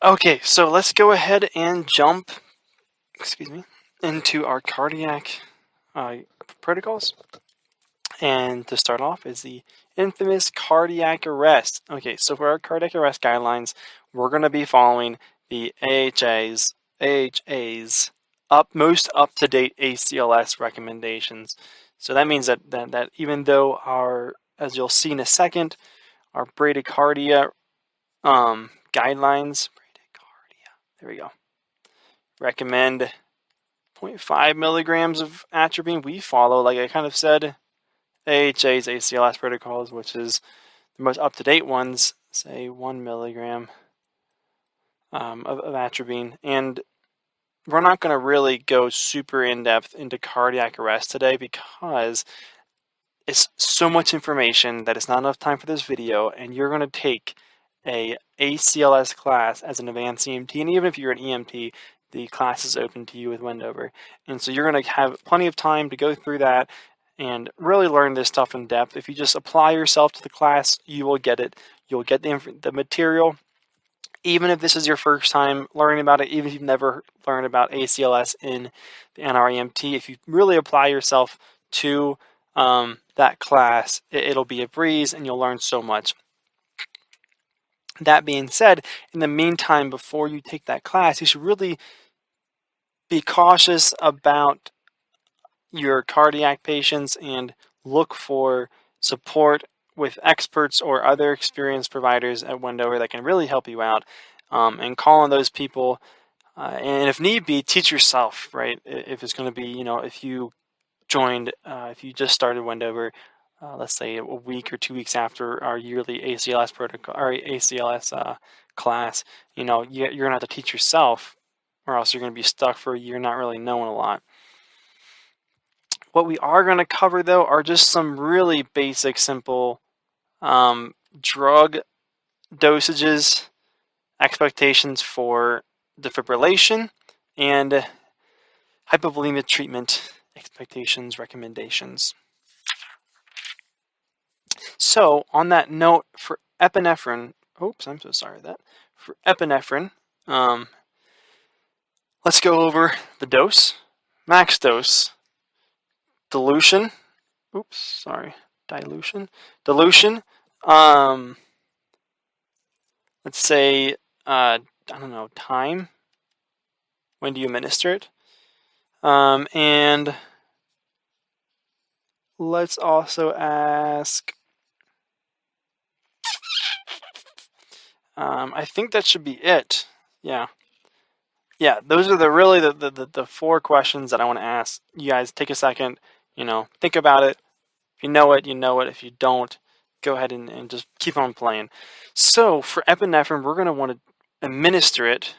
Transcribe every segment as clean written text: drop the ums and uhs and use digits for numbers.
Okay, so let's go ahead and jump, into our cardiac protocols. And to start off is the infamous cardiac arrest. Okay, so for our cardiac arrest guidelines, we're going to be following the AHA's most up-to-date ACLS recommendations. So that means that even though as you'll see in a second, our bradycardia guidelines, there we go, recommend 0.5 milligrams of atropine. We follow, like I kind of said, AHA's ACLS protocols, which is the most up-to-date ones, say 1 milligram of atropine. And we're not going to really go super in-depth into cardiac arrest today because it's so much information that it's not enough time for this video, and you're going to take a ACLS class as an advanced EMT, and even if you're an EMT, the class is open to you with Wendover. And so you're going to have plenty of time to go through that and really learn this stuff in depth. If you just apply yourself to the class, you will get it. You'll get the material. Even if this is your first time learning about it, even if you've never learned about ACLS in the NREMT, if you really apply yourself to that class, it'll be a breeze and you'll learn so much. That being said, in the meantime, before you take that class, you should really be cautious about your cardiac patients and look for support with experts or other experienced providers at Wendover that can really help you out, and call on those people, and if need be, teach yourself, right? If it's going to be, if you just started Wendover, let's say a week or 2 weeks after our yearly ACLS protocol, our ACLS class, you're going to have to teach yourself, or else you're going to be stuck for a year not really knowing a lot. What we are going to cover, though, are just some really basic, simple drug dosages, expectations for defibrillation, and hypovolemia treatment expectations, recommendations. So, on that note, for epinephrine, I'm so sorry that. For epinephrine, let's go over the dose, max dose, dilution. Dilution. Let's say, time. When do you administer it? And let's also ask, I think that should be it. Yeah, those are the 4 questions that I want to ask. You guys take a second, think about it. If you know it, you know it. If you don't, go ahead and just keep on playing. So for epinephrine, we're going to want to administer it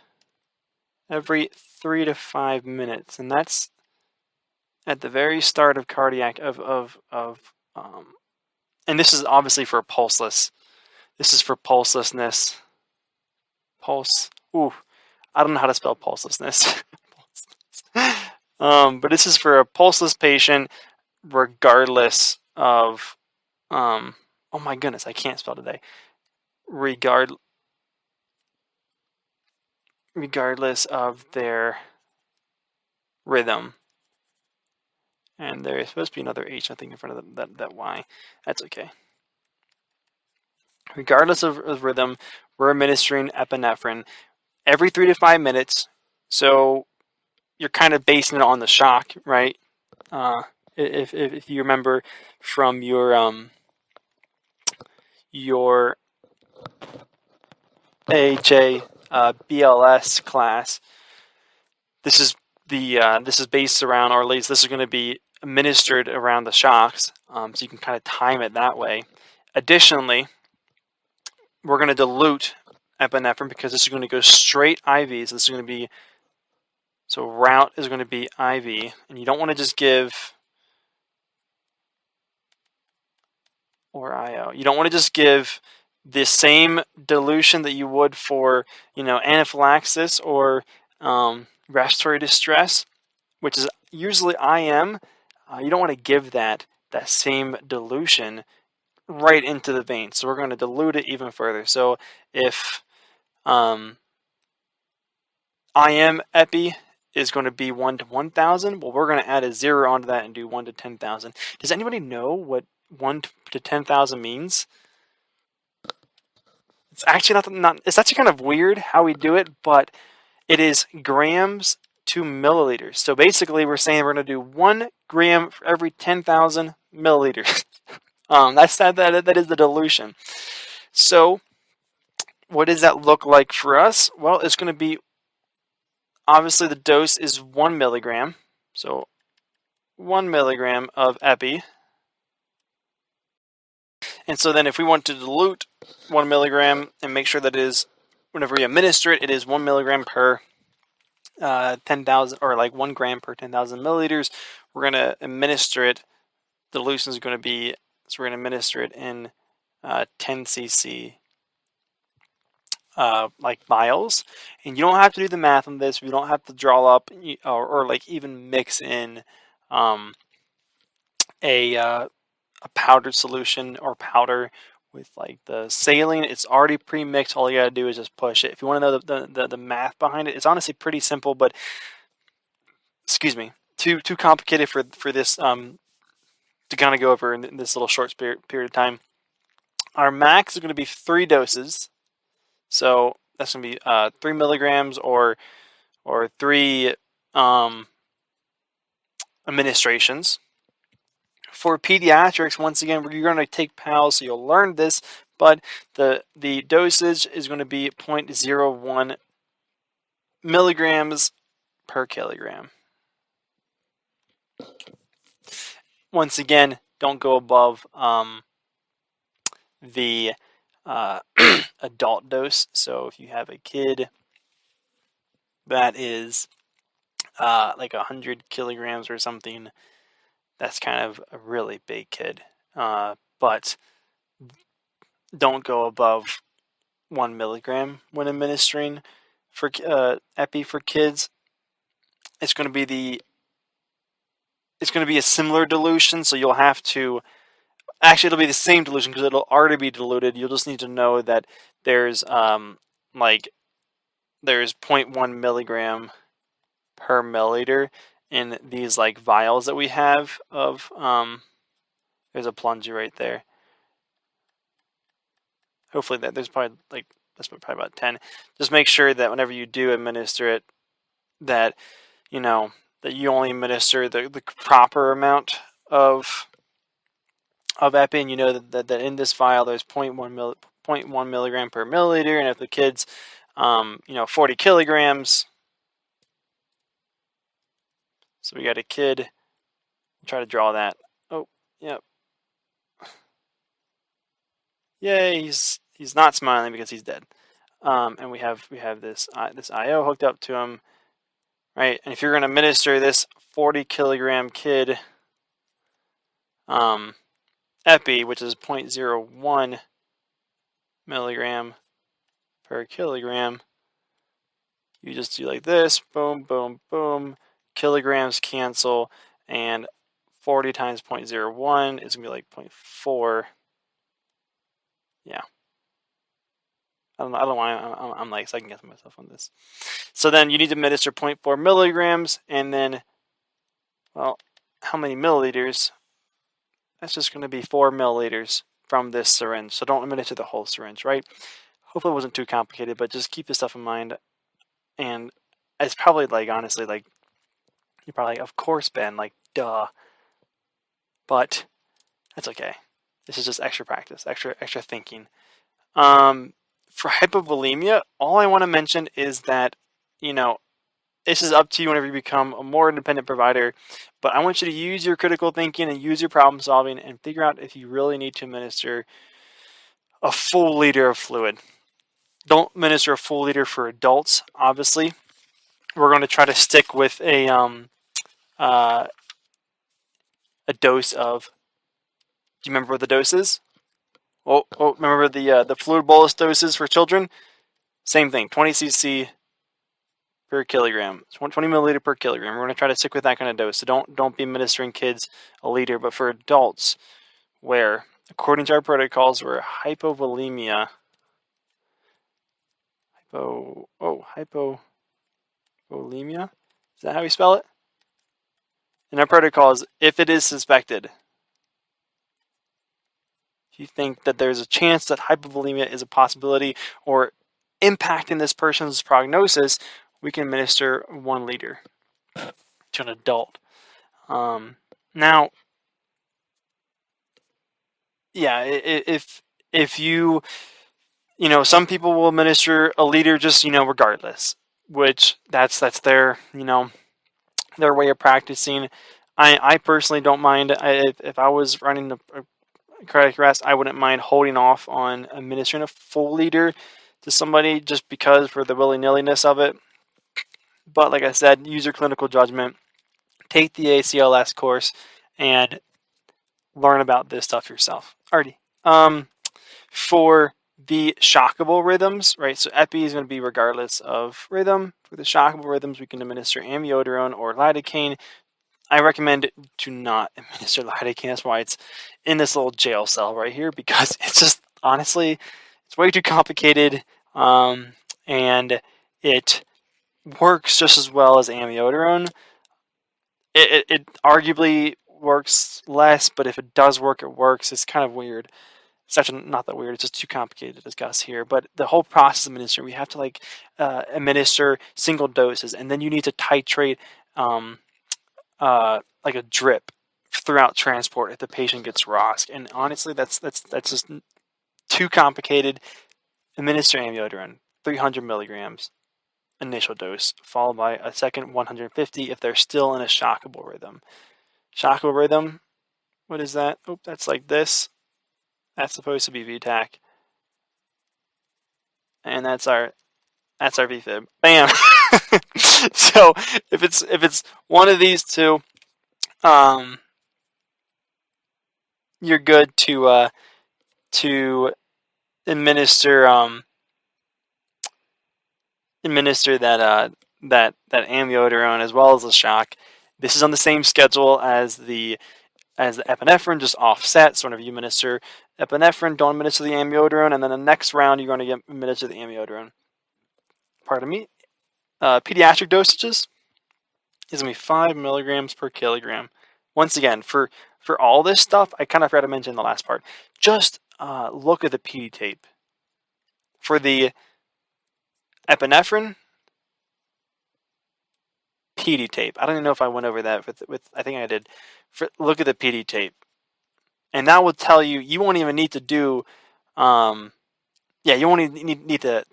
every 3 to 5 minutes, and that's at the very start of cardiac and this is obviously for pulseless. This is for pulselessness. I don't know how to spell pulselessness. But this is for a pulseless patient, regardless of, oh my goodness, I can't spell today. Regardless of their rhythm. And there is supposed to be another H, I think, in front of that Y. That's okay. Regardless of rhythm, we're administering epinephrine every 3 to 5 minutes. So you're kind of basing it on the shock, right? If you remember from your AHA BLS class, this is based around, or at least this is going to be administered around the shocks, so you can kind of time it that way. Additionally, we're going to dilute epinephrine because this is going to go straight IV. So this is going to be, route is going to be IV, and you don't want to just give, or IO. You don't want to just give the same dilution that you would for, anaphylaxis or respiratory distress, which is usually IM. You don't want to give that same dilution right into the vein. So we're going to dilute it even further. So if IM epi is going to be 1 to 1,000. Well, we're going to add a 0 onto that and do 1 to 10,000. Does anybody know what 1 to 10,000 means? It's actually not. It's actually kind of weird how we do it, but it is grams to milliliters. So basically, we're saying we're going to do 1 gram for every 10,000 milliliters. That is the dilution. So, what does that look like for us? Well, it's going to be, obviously the dose is 1 milligram. So 1 milligram of epi. And so then if we want to dilute 1 milligram and make sure that it is, whenever we administer it, it is 1 milligram per 10,000, or like 1 gram per 10,000 milliliters, we're going to administer it. Dilution is going to be, so we're going to administer it in 10 cc like vials. And you don't have to do the math on this. We don't have to draw up or like even mix in a powdered solution or powder with like the saline. It's already pre-mixed. All you gotta do is just push it. If you want to know the math behind it, it's honestly pretty simple, but excuse me, too complicated for this to kind of go over in this little short period of time. Our max is going to be 3 doses, so that's going to be 3 milligrams or 3 administrations. For pediatrics, once again, you're going to take PALS, so you'll learn this, but the dosage is going to be 0.01 milligrams per kilogram. Once again, don't go above the adult dose. So if you have a kid that is like 100 kilograms or something, that's kind of a really big kid. But don't go above 1 milligram when administering for epi for kids. It's going to be a similar dilution, so you'll have to. Actually, it'll be the same dilution because it'll already be diluted. You'll just need to know that there's there's 0.1 milligram per milliliter in these like vials that we have of there's a plunger right there. Hopefully there's probably like that's probably about 10. Just make sure that whenever you do administer it, that that you only administer the proper amount of epi, and you know that in this vial there's 0.1 milligram per milliliter, and if the kid's 40 kilograms, so we got a kid. Try to draw that. Oh, yep. Yay! He's not smiling because he's dead. And we have this IO hooked up to him, right? And if you're going to administer this 40 kilogram kid epi, which is 0.01 milligram per kilogram, you just do like this, boom, boom, boom, kilograms cancel, and 40 times 0.01 is going to be like 0.4. Yeah. I don't know why I'm like second guessing myself on this. So then you need to administer 0.4 milligrams, and then, well, how many milliliters? That's just going to be 4 milliliters from this syringe. So don't administer the whole syringe, right? Hopefully it wasn't too complicated, but just keep this stuff in mind. And it's probably like, honestly, like, you're probably like, of course, Ben, like, duh. But that's okay. This is just extra practice, extra thinking. For hypovolemia, all I want to mention is that, this is up to you whenever you become a more independent provider, but I want you to use your critical thinking and use your problem solving and figure out if you really need to administer a full liter of fluid. Don't administer a full liter for adults, obviously. We're going to try to stick with a dose of, do you remember what the dose is? Oh, remember the fluid bolus doses for children? Same thing, 20 cc per kilogram, 20 milliliter per kilogram. We're going to try to stick with that kind of dose. So don't be administering kids a liter, but for adults, where according to our protocols, where hypovolemia, Hypovolemia. Is that how you spell it? In our protocols, if it is suspected, if you think that there's a chance that hypovolemia is a possibility or impacting this person's prognosis, we can administer 1 liter to an adult. Now, yeah, if you some people will administer a liter just regardless, which that's their their way of practicing. I personally don't mind. If I was running a cardiac arrest, I wouldn't mind holding off on administering a full liter to somebody just because for the willy-nilly-ness of it. But like I said, use your clinical judgment, take the ACLS course, and learn about this stuff yourself. Alrighty. For the shockable rhythms, right? So epi is going to be regardless of rhythm. For the shockable rhythms, we can administer amiodarone or lidocaine. I recommend to not administer lidocaine. That's why it's in this little jail cell right here, because it's just, honestly, it's way too complicated, and it works just as well as amiodarone. It arguably works less, but if it does work, it works. It's kind of weird. It's actually not that weird. It's just too complicated to discuss here. But the whole process of administering, we have to administer single doses, and then you need to titrate like a drip throughout transport if the patient gets ROSC. And honestly, that's just too complicated. Administer amiodarone, 300 milligrams initial dose, followed by a second 150 if they're still in a shockable rhythm. Shockable rhythm, what is that? Oh, that's like this. That's supposed to be VTAC. And that's our VFib. Bam. So if it's one of these two, you're good to administer that amiodarone as well as the shock. This is on the same schedule as the epinephrine, just offset. So whenever you administer epinephrine, don't administer the amiodarone, and then the next round you're going to administer the amiodarone. Pardon me. Pediatric dosages is going to be 5 milligrams per kilogram. Once again, for all this stuff, I kind of forgot to mention the last part. Just look at the PD tape. For the epinephrine, PD tape. I don't even know if I went over that with I think I did. Look at the PD tape. And that will tell you, you won't even need to do, you won't need to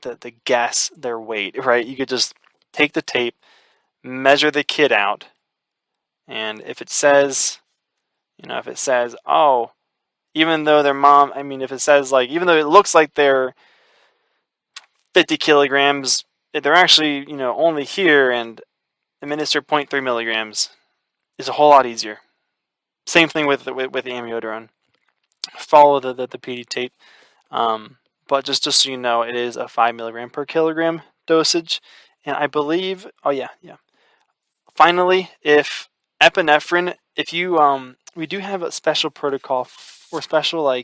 guess their weight, right? You could just take the tape, measure the kid out, and if it says, oh, even though their mom, if it says even though it looks like they're 50 kilograms, they're actually, only here, and administer 0.3 milligrams is a whole lot easier. Same thing with amiodarone. Follow the PD tape, but just so you know, it is a 5 milligram per kilogram dosage, and I believe, Finally, if epinephrine, if you we do have a special protocol or special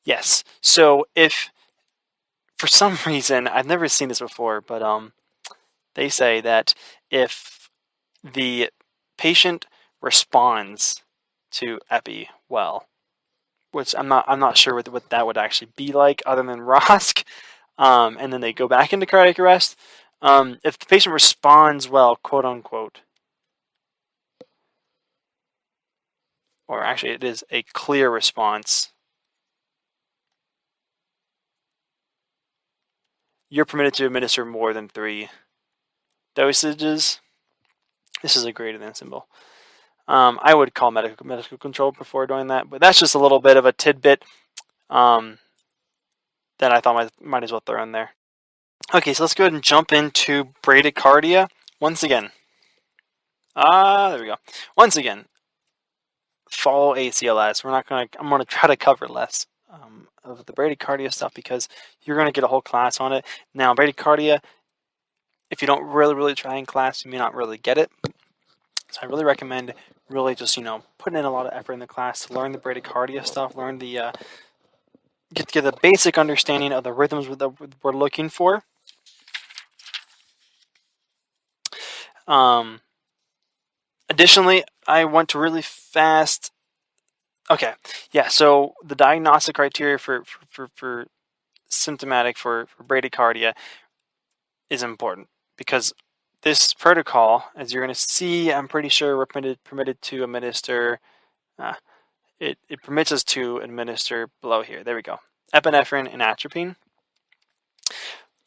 yes. So if for some reason, I've never seen this before, but they say that if the patient responds to epi well, which I'm not sure what that would actually be like other than ROSC, and then they go back into cardiac arrest. If the patient responds well, quote unquote, or actually it is a clear response, you're permitted to administer more than 3 dosages. This is a greater than symbol. I would call medical control before doing that, but that's just a little bit of a tidbit that I thought might as well throw in there. Okay, so let's go ahead and jump into bradycardia. Once again, there we go. Once again, follow ACLS. I'm gonna try to cover less of the bradycardia stuff because you're gonna get a whole class on it. Now, bradycardia, if you don't really try in class, you may not really get it. So I really recommend really just putting in a lot of effort in the class to learn the bradycardia stuff, learn the get the basic understanding of the rhythms that we're looking for. Additionally, I want to really fast. Okay, yeah. So the diagnostic criteria for symptomatic for bradycardia is important because this protocol, as you're going to see, I'm pretty sure we're permitted to administer. It permits us to administer below here. There we go. Epinephrine and atropine.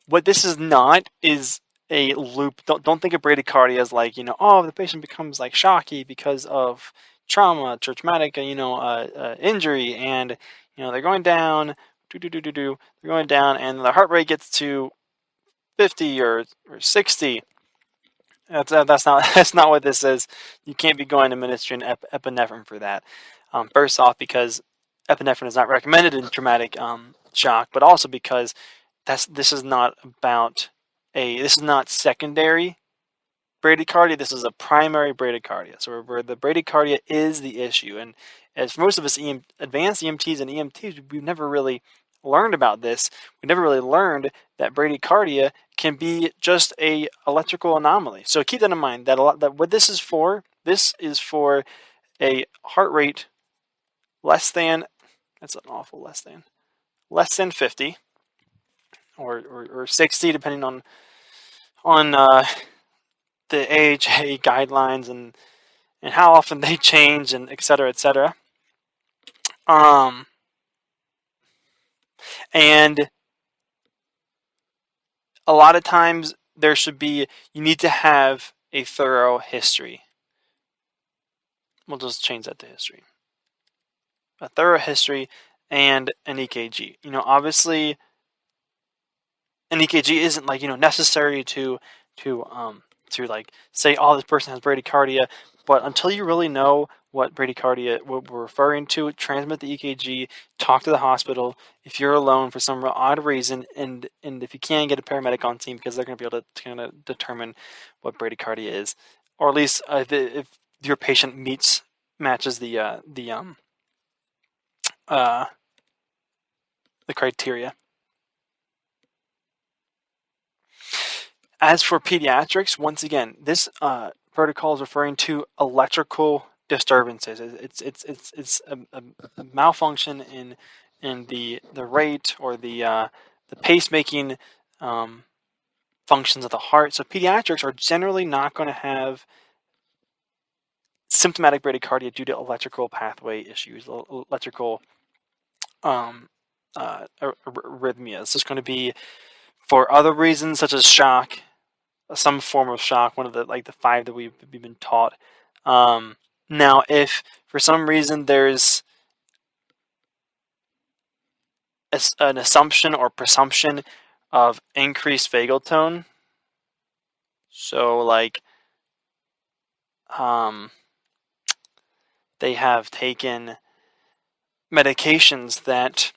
What this is not is a loop. Don't think of bradycardia as like, oh, the patient becomes like shocky because of trauma, traumatic, injury, and they're going down, they're going down, and the heart rate gets to 50 or 60. That's not what this is. You can't be going administering epinephrine for that. First off, because epinephrine is not recommended in traumatic shock, but also because this is not secondary bradycardia. This is a primary bradycardia. So where the bradycardia is the issue, and as for most of us advanced EMTs and EMTs, we've never really learned about this. We never really learned that bradycardia can be just a electrical anomaly. So keep that in mind. That what this is for a heart rate less than, that's an awful less than 50 or 60, depending on the AHA guidelines and how often they change, and et cetera, et cetera. And a lot of times you need to have a thorough history. We'll just change that to history. A thorough history and an EKG. Obviously an EKG isn't like, necessary to like say, oh, this person has bradycardia, but until you really know what bradycardia, what we're referring to, transmit the EKG, talk to the hospital if you're alone for some odd reason, and if you can, get a paramedic on scene, because they're going to be able to kind of determine what bradycardia is, or at least if your patient matches the criteria. As for pediatrics, once again, this protocol is referring to electrical disturbances. It's a malfunction in the rate or the pacemaking functions of the heart. So pediatrics are generally not going to have symptomatic bradycardia due to electrical pathway issues, electrical arrhythmias. It's just going to be for other reasons, such as shock, some form of shock, one of the 5 that we've been taught. Now, if for some reason there's an assumption or presumption of increased vagal tone, so they have taken medications that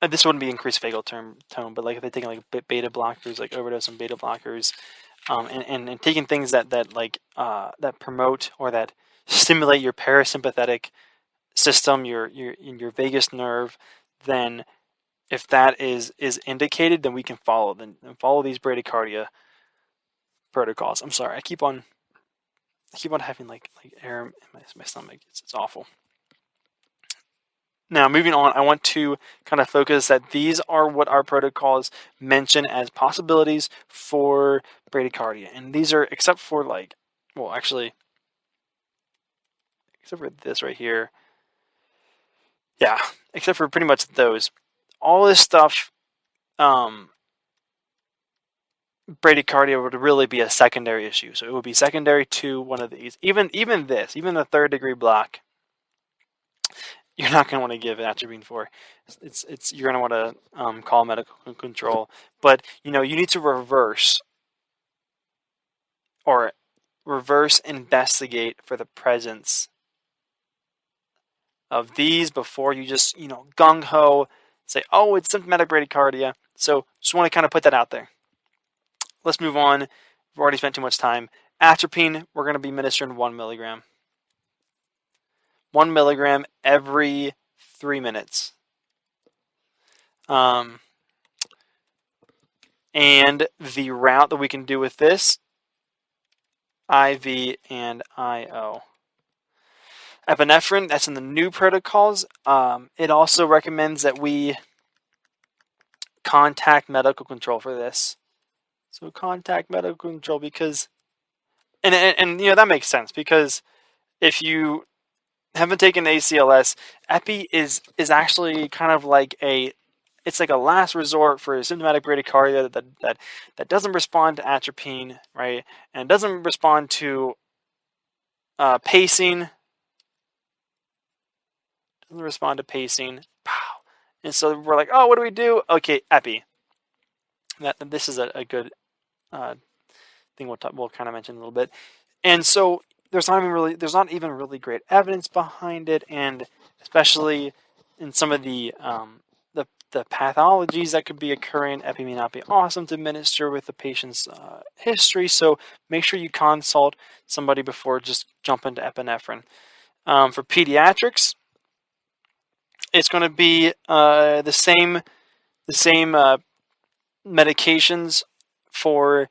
this wouldn't be increased vagal tone, but if they're taking beta blockers, overdose on beta blockers, and taking things that promote or that stimulate your parasympathetic system, your vagus nerve, then if that is indicated, then we can follow these bradycardia protocols. I'm sorry, I keep on having air in my stomach. It's awful. Now, moving on, I want to kind of focus that these are what our protocols mention as possibilities for bradycardia. And these are, except for except for this right here. Yeah, except for pretty much those. All this stuff, bradycardia would really be a secondary issue. So it would be secondary to one of these. Even the 3rd degree block, you're not going to want to give atropine for. You're going to want to call medical control. But you need to reverse investigate for the presence of these before you just gung ho say, oh, it's symptomatic bradycardia. So just want to kind of put that out there. Let's move on. We've already spent too much time. Atropine, we're going to be administering 1 milligram. 1 milligram every 3 minutes. And the route that we can do with this, IV and IO. Epinephrine, that's in the new protocols. It also recommends that we contact medical control for this. So contact medical control because, and that makes sense because if you haven't taken ACLS, epi is actually kind of like it's like a last resort for symptomatic bradycardia that doesn't respond to atropine, right? And doesn't respond to pacing. Doesn't respond to pacing. Pow. And so we're like, oh, what do we do? Okay, epi. This is a good thing we'll kind of mention a little bit. And so there's not even really great evidence behind it, and especially in some of the pathologies that could be occurring, epi may not be awesome to administer with the patient's history. So make sure you consult somebody before just jumping to epinephrine. For pediatrics, it's going to be the same medications for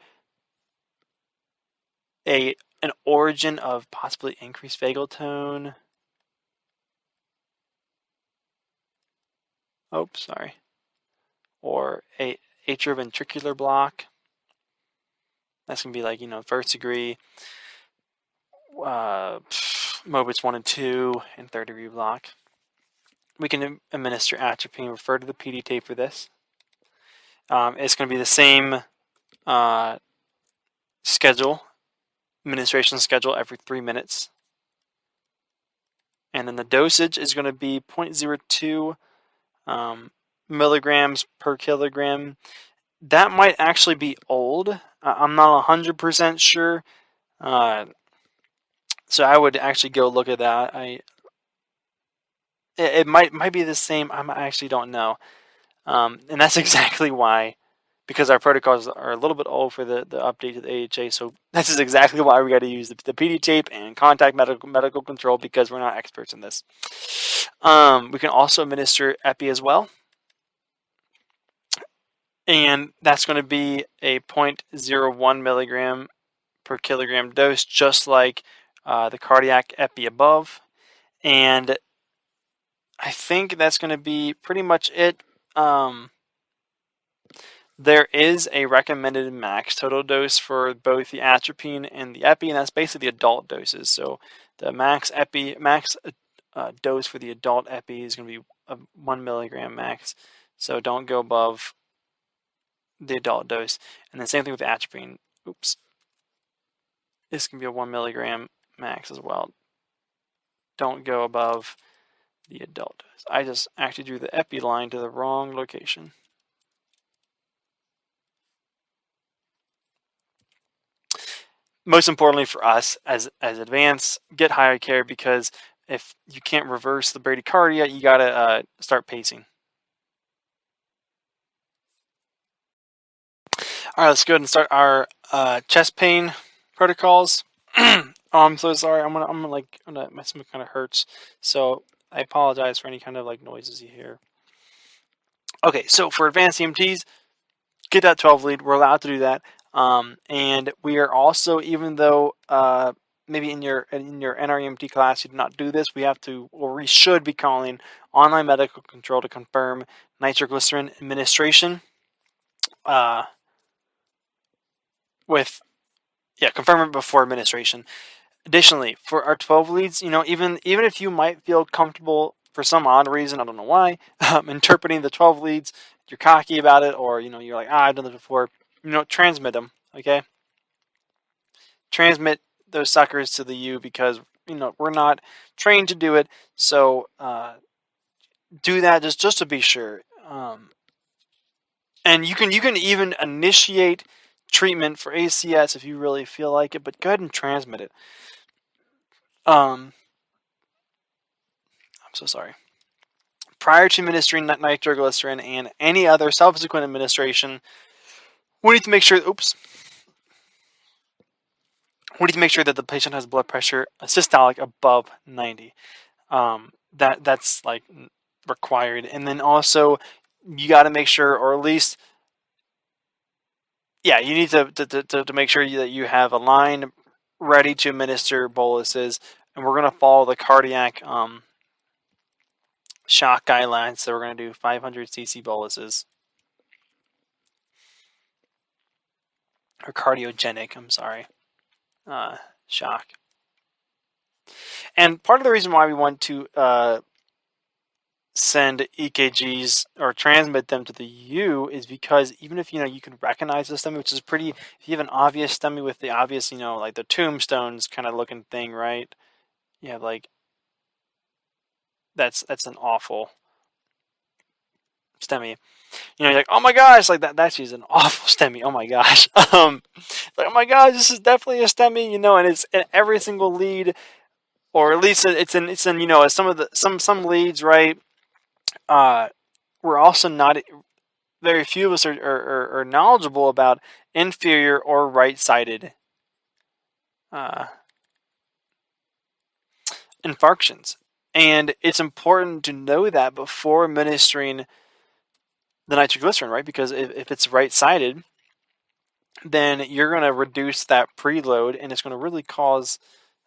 an origin of possibly increased vagal tone. Oops, sorry. Or a atrioventricular block. That's going to be like, first degree, Mobitz 1 and 2, and third degree block. We can administer atropine. Refer to the PD tape for this. It's going to be the same administration schedule every 3 minutes. And then the dosage is going to be 0.02 milligrams per kilogram. That might actually be old. I'm not 100% sure. So I would actually go look at that. It might be the same. I actually don't know. And that's exactly why, because our protocols are a little bit old for the update to the AHA. So this is exactly why we got to use the PD tape and contact medical control, because we're not experts in this. We can also administer epi as well. And that's going to be a 0.01 milligram per kilogram dose, just like the cardiac epi above. And I think that's going to be pretty much it. There is a recommended max total dose for both the atropine and the epi, and that's basically the adult doses. So the max dose for the adult epi is going to be a 1 milligram max. So don't go above the adult dose. And then same thing with the atropine. Oops. This can be a 1 milligram max as well. Don't go above the adult dose. I just actually drew the epi line to the wrong location. Most importantly for us as advanced, get higher care, because if you can't reverse the bradycardia, you got to start pacing. All right, let's go ahead and start our chest pain protocols. Oh, I'm so sorry. My stomach kind of hurts, so I apologize for any kind of noises you hear. Okay, so for advanced EMTs, get that 12 lead. We're allowed to do that, and we are also, even though maybe in your NREMT class you did not do this, we should be calling online medical control to confirm nitroglycerin administration. Confirm it before administration. Additionally, for our 12 leads, even if you might feel comfortable for some odd reason, I don't know why, interpreting the 12 leads, you're cocky about it, or you're like, I've done this before. Transmit them, okay? Transmit those suckers to the U, because we're not trained to do it. So do that just to be sure. And you can even initiate treatment for ACS if you really feel like it, but go ahead and transmit it. I'm so sorry. Prior to administering nitroglycerin and any other subsequent administration, we need to make sure. We need to make sure that the patient has blood pressure systolic above 90. That's required. And then also, you got to make sure, or at least, yeah, you need to make sure that you have a line ready to administer boluses. And we're going to follow the cardiac shock guidelines. So we're going to do 500 cc boluses. Or cardiogenic, I'm sorry, shock. And part of the reason why we want to send EKGs or transmit them to the U is because even if you can recognize the STEMI, which is pretty, if you have an obvious STEMI with the obvious, like the tombstones kind of looking thing, right? You have like that's an awful STEMI. You're like, oh my gosh, like that's an awful STEMI. Oh my gosh. Like, oh my gosh, this is definitely a STEMI, and it's in every single lead, or at least it's in some leads, right? We're also not, very few of us are knowledgeable about inferior or right-sided infarctions. And it's important to know that before administering the nitroglycerin, right? Because if it's right-sided, then you're going to reduce that preload, and it's going to really cause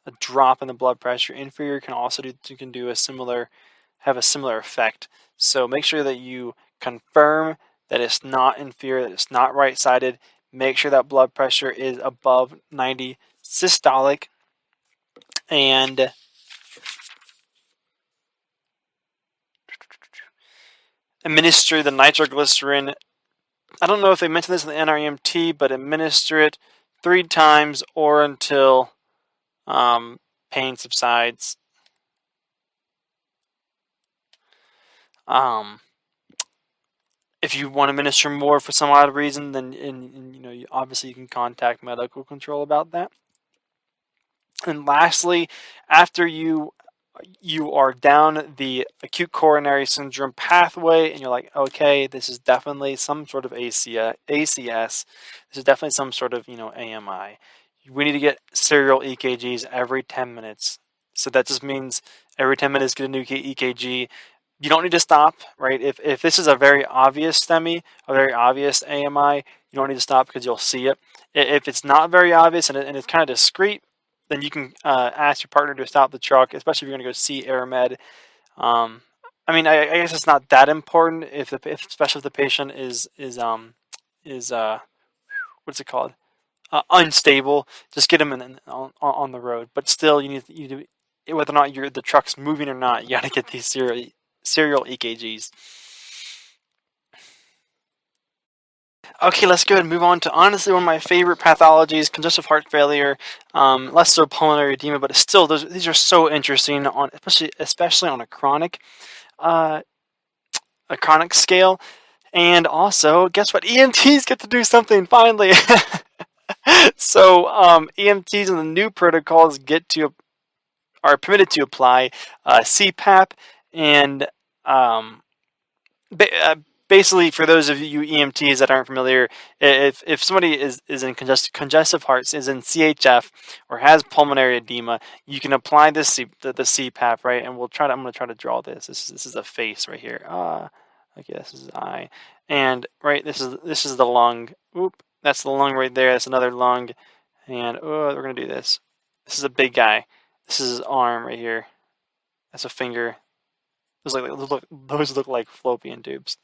a drop in the blood pressure. Inferior can also have a similar effect. So make sure that you confirm that it's not inferior, that it's not right-sided. Make sure that blood pressure is above 90 systolic, and administer the nitroglycerin. I don't know if they mentioned this in the NREMT, but administer it 3 times or until pain subsides. If you want to administer more for some odd reason, then obviously you can contact medical control about that. And lastly, after you are down the acute coronary syndrome pathway, and you're like, okay, this is definitely some sort of ACS. This is definitely some sort of AMI. We need to get serial EKGs every 10 minutes. So that just means every 10 minutes get a new EKG. You don't need to stop, right? If this is a very obvious STEMI, a very obvious AMI, you don't need to stop because you'll see it. If it's not very obvious and it's kind of discreet, then you can ask your partner to stop the truck, especially if you're going to go see AirMed. I guess it's not that important especially if the patient is what's it called? Unstable. Just get them on the road. But still, you need whether or not the truck's moving or not, you got to get these serial EKGs. Okay, let's go ahead and move on to honestly one of my favorite pathologies, congestive heart failure. Less so pulmonary edema, but still, these are so interesting especially on a chronic scale. And also, guess what? EMTs get to do something finally. So EMTs in the new protocols are permitted to apply CPAP, and basically, for those of you EMTs that aren't familiar, if somebody is in congestive heart, is in CHF or has pulmonary edema, you can apply the CPAP, right? And I'm going to try to draw this. This is a face right here. Okay, this is eye, and right, this is the lung. Oop, that's the lung right there. That's another lung, and we're gonna do this. This is a big guy. This is his arm right here. That's a finger. Those look like fallopian tubes.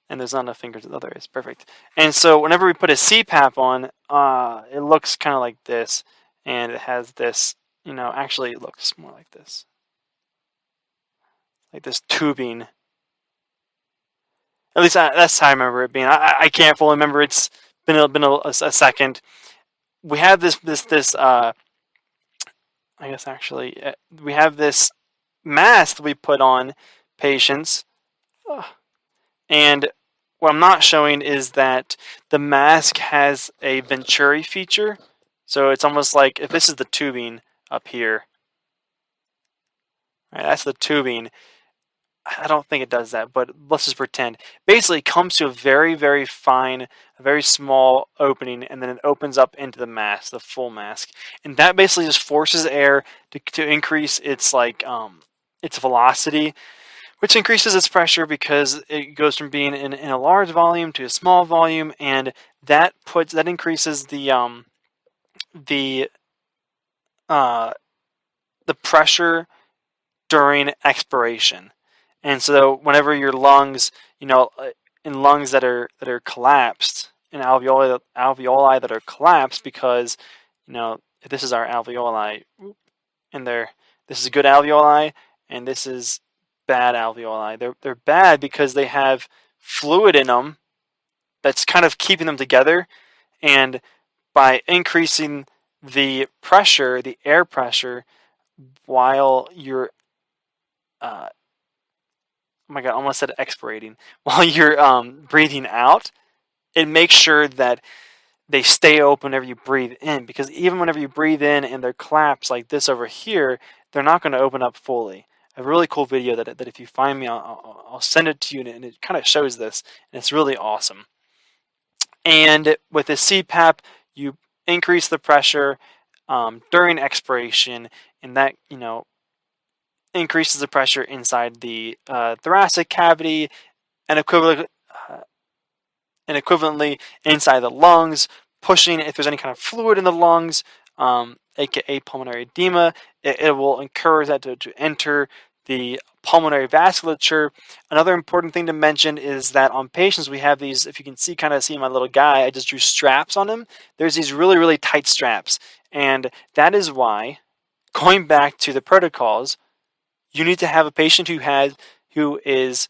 And there's not enough fingers. Oh, there is. Perfect. And so whenever we put a CPAP on, it looks kind of like this. And it has this, actually it looks more like this. Like this tubing. At least that's how I remember it being. I can't fully remember. It's been a second. We have this I guess actually, we have this mask that we put on patients. And what I'm not showing is that the mask has a Venturi feature. So it's almost like if this is the tubing up here. Right, that's the tubing. I don't think it does that, but let's just pretend. Basically, it comes to a very, very fine, a very small opening, and then it opens up into the mask, the full mask. And that basically just forces air to increase its velocity, which increases its pressure because it goes from being in a large volume to a small volume, and that increases the pressure during expiration. And so whenever your lungs, in lungs that are collapsed, in alveoli that are collapsed, because if this is our alveoli, and this is good alveoli, and this is bad alveoli. They're bad because they have fluid in them that's kind of keeping them together, and by increasing the pressure, the air pressure, while you're oh my god, I almost said expirating, while you're breathing out, it makes sure that they stay open whenever you breathe in, because even whenever you breathe in and they're collapsed like this over here, they're not going to open up fully. I have a really cool video that if you find me, I'll send it to you, and it kind of shows this, and it's really awesome. And with the CPAP, you increase the pressure during expiration, and that increases the pressure inside the thoracic cavity, and equivalently inside the lungs, pushing if there's any kind of fluid in the lungs, aka pulmonary edema. It will encourage that to enter the pulmonary vasculature. Another important thing to mention is that on patients we have these, if you can see my little guy, I just drew straps on him. There's these really, really tight straps, and that is why, going back to the protocols, you need to have a patient who is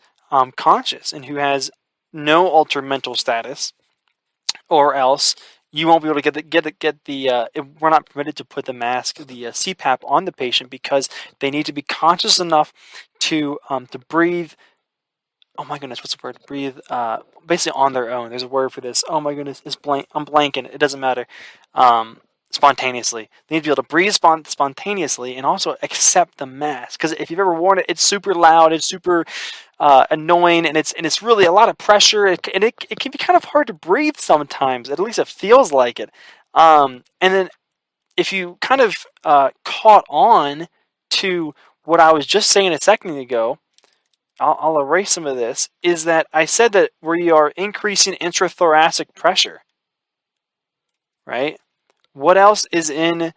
conscious and who has no altered mental status, or else you won't be able to get the we're not permitted to put the mask, the CPAP, on the patient, because they need to be conscious enough to breathe. Oh my goodness, what's the word? Breathe basically on their own. There's a word for this. Oh my goodness, I'm blanking. It doesn't matter. Spontaneously. They need to be able to breathe spontaneously and also accept the mask. Because if you've ever worn it, it's super loud, it's super annoying, and it's really a lot of pressure. It can be kind of hard to breathe sometimes. At least it feels like it. And then if you kind of caught on to what I was just saying a second ago, I'll erase some of this, is that I said that we are increasing intrathoracic pressure, right? What else is in?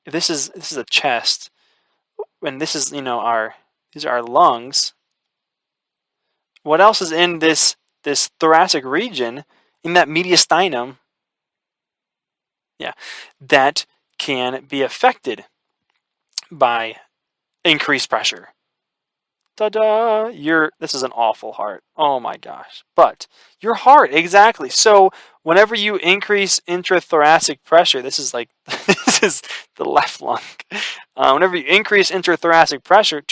If this is a chest, and this is these are our lungs. What else is in this thoracic region, in that mediastinum? Yeah, that can be affected by increased pressure. Ta-da! This is an awful heart. Oh my gosh. But your heart, exactly. So whenever you increase intrathoracic pressure, this is the left lung. Whenever you increase intrathoracic pressure,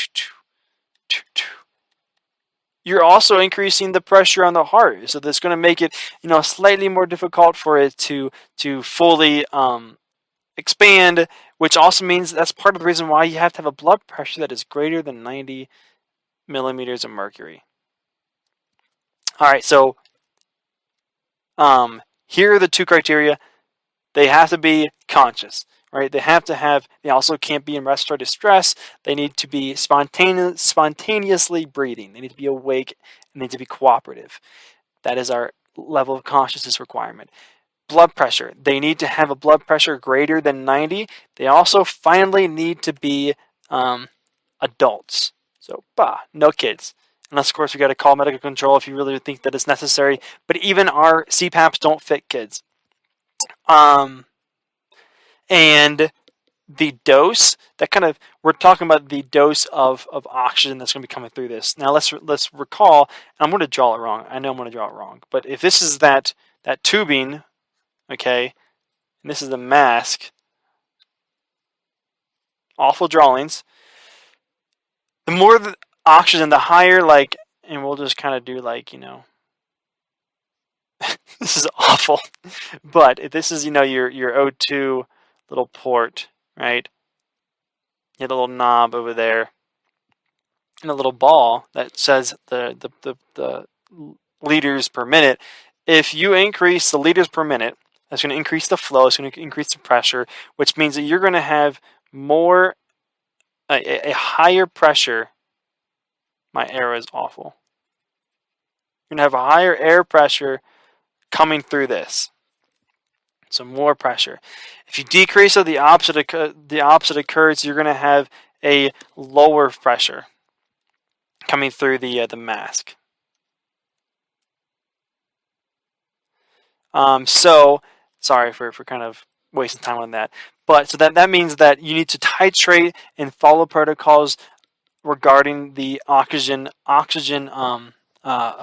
you're also increasing the pressure on the heart. So that's going to make it, slightly more difficult for it to fully expand, which also means that's part of the reason why you have to have a blood pressure that is greater than 90 millimeters of mercury. All right, so here are the two criteria. They have to be conscious, right? They also can't be in respiratory distress. They need to be spontaneously breathing. They need to be awake, and they need to be cooperative. That is our level of consciousness requirement. Blood pressure. They need to have a blood pressure greater than 90. They also finally need to be adults. So, no kids. Unless, of course, we got to call medical control if you really think that it's necessary. But even our CPAPs don't fit kids. And the dose, we're talking about the dose of oxygen that's going to be coming through this. Now, let's recall, and I'm going to draw it wrong. I know I'm going to draw it wrong. But if this is that tubing, okay, and this is the mask, awful drawings. The more the oxygen, the higher, and we'll just kind of do this is awful. But if this is, your O2 little port, right? You have a little knob over there, and a little ball that says the liters per minute. If you increase the liters per minute, that's going to increase the flow, it's going to increase the pressure, which means that you're going to have a higher pressure My arrow is awful. You're going to have a higher air pressure coming through this. So more pressure. If you decrease it, the opposite occurs. You're going to have a lower pressure coming through the mask. So sorry for kind of wasting time on that. But so that means that you need to titrate and follow protocols regarding the oxygen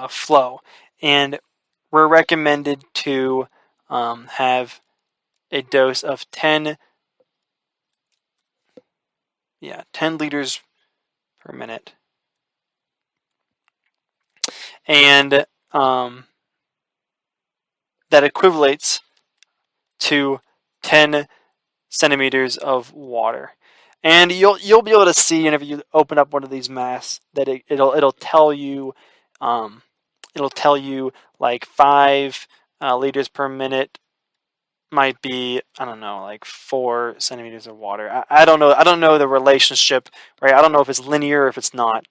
flow, and we're recommended to have a dose of 10 liters per minute, and that equivalates to 10 centimeters of water. And you'll be able to see whenever you open up one of these masks that it'll tell you like 5 liters per minute might be, I don't know, like 4 centimeters of water. I don't know the relationship, right? I don't know if it's linear or if it's not.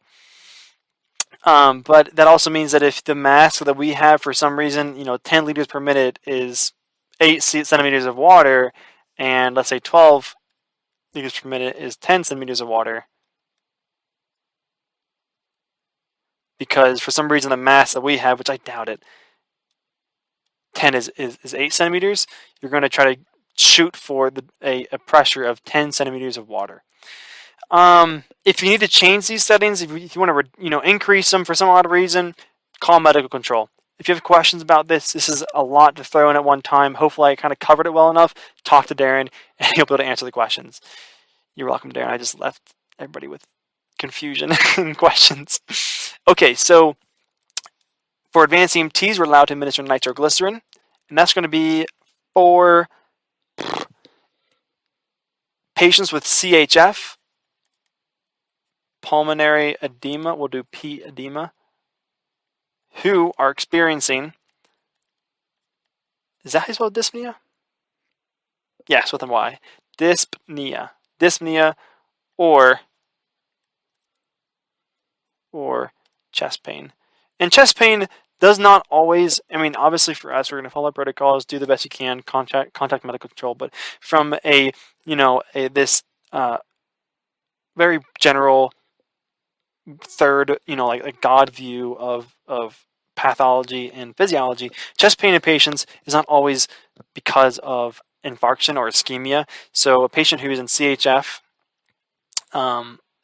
But that also means that if the mask that we have for some reason, 10 liters per minute is 8 centimeters of water, and let's say 12 liters per minute is 10 centimeters of water, because for some reason the mass that we have, which I doubt it, 10 is 8 centimeters, you're going to try to shoot for a pressure of 10 centimeters of water. If you need to change these settings, if you want to increase them for some odd reason, call medical control. If you have questions about this is a lot to throw in at one time. Hopefully I kind of covered it well enough. Talk to Darren and he'll be able to answer the questions. You're welcome, Darren. I just left everybody with confusion and questions. Okay, so for advanced EMTs, we're allowed to administer nitroglycerin, and that's going to be for patients with CHF, pulmonary edema, we'll do P edema, who are experiencing, is that how you spell dyspnea? Yes, with a Y. Dyspnea, or chest pain. And chest pain does not always, obviously for us, we're going to follow protocols, do the best you can, contact medical control, but from this very general third, like God view of pathology and physiology, chest pain in patients is not always because of infarction or ischemia. So a patient who is in CHF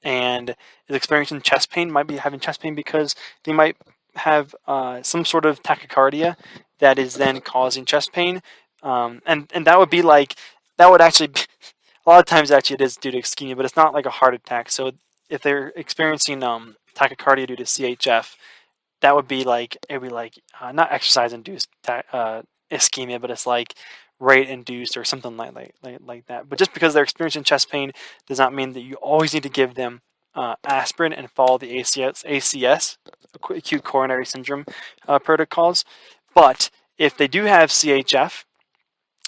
and is experiencing chest pain might be having chest pain because they might have some sort of tachycardia that is then causing chest pain, and that would actually be, a lot of times actually it is due to ischemia, but it's not like a heart attack. So if they're experiencing tachycardia due to CHF, that would be like not exercise induced ischemia, but it's like rate induced or something like that. But just because they're experiencing chest pain does not mean that you always need to give them aspirin and follow the ACS, acute coronary syndrome protocols. But if they do have CHF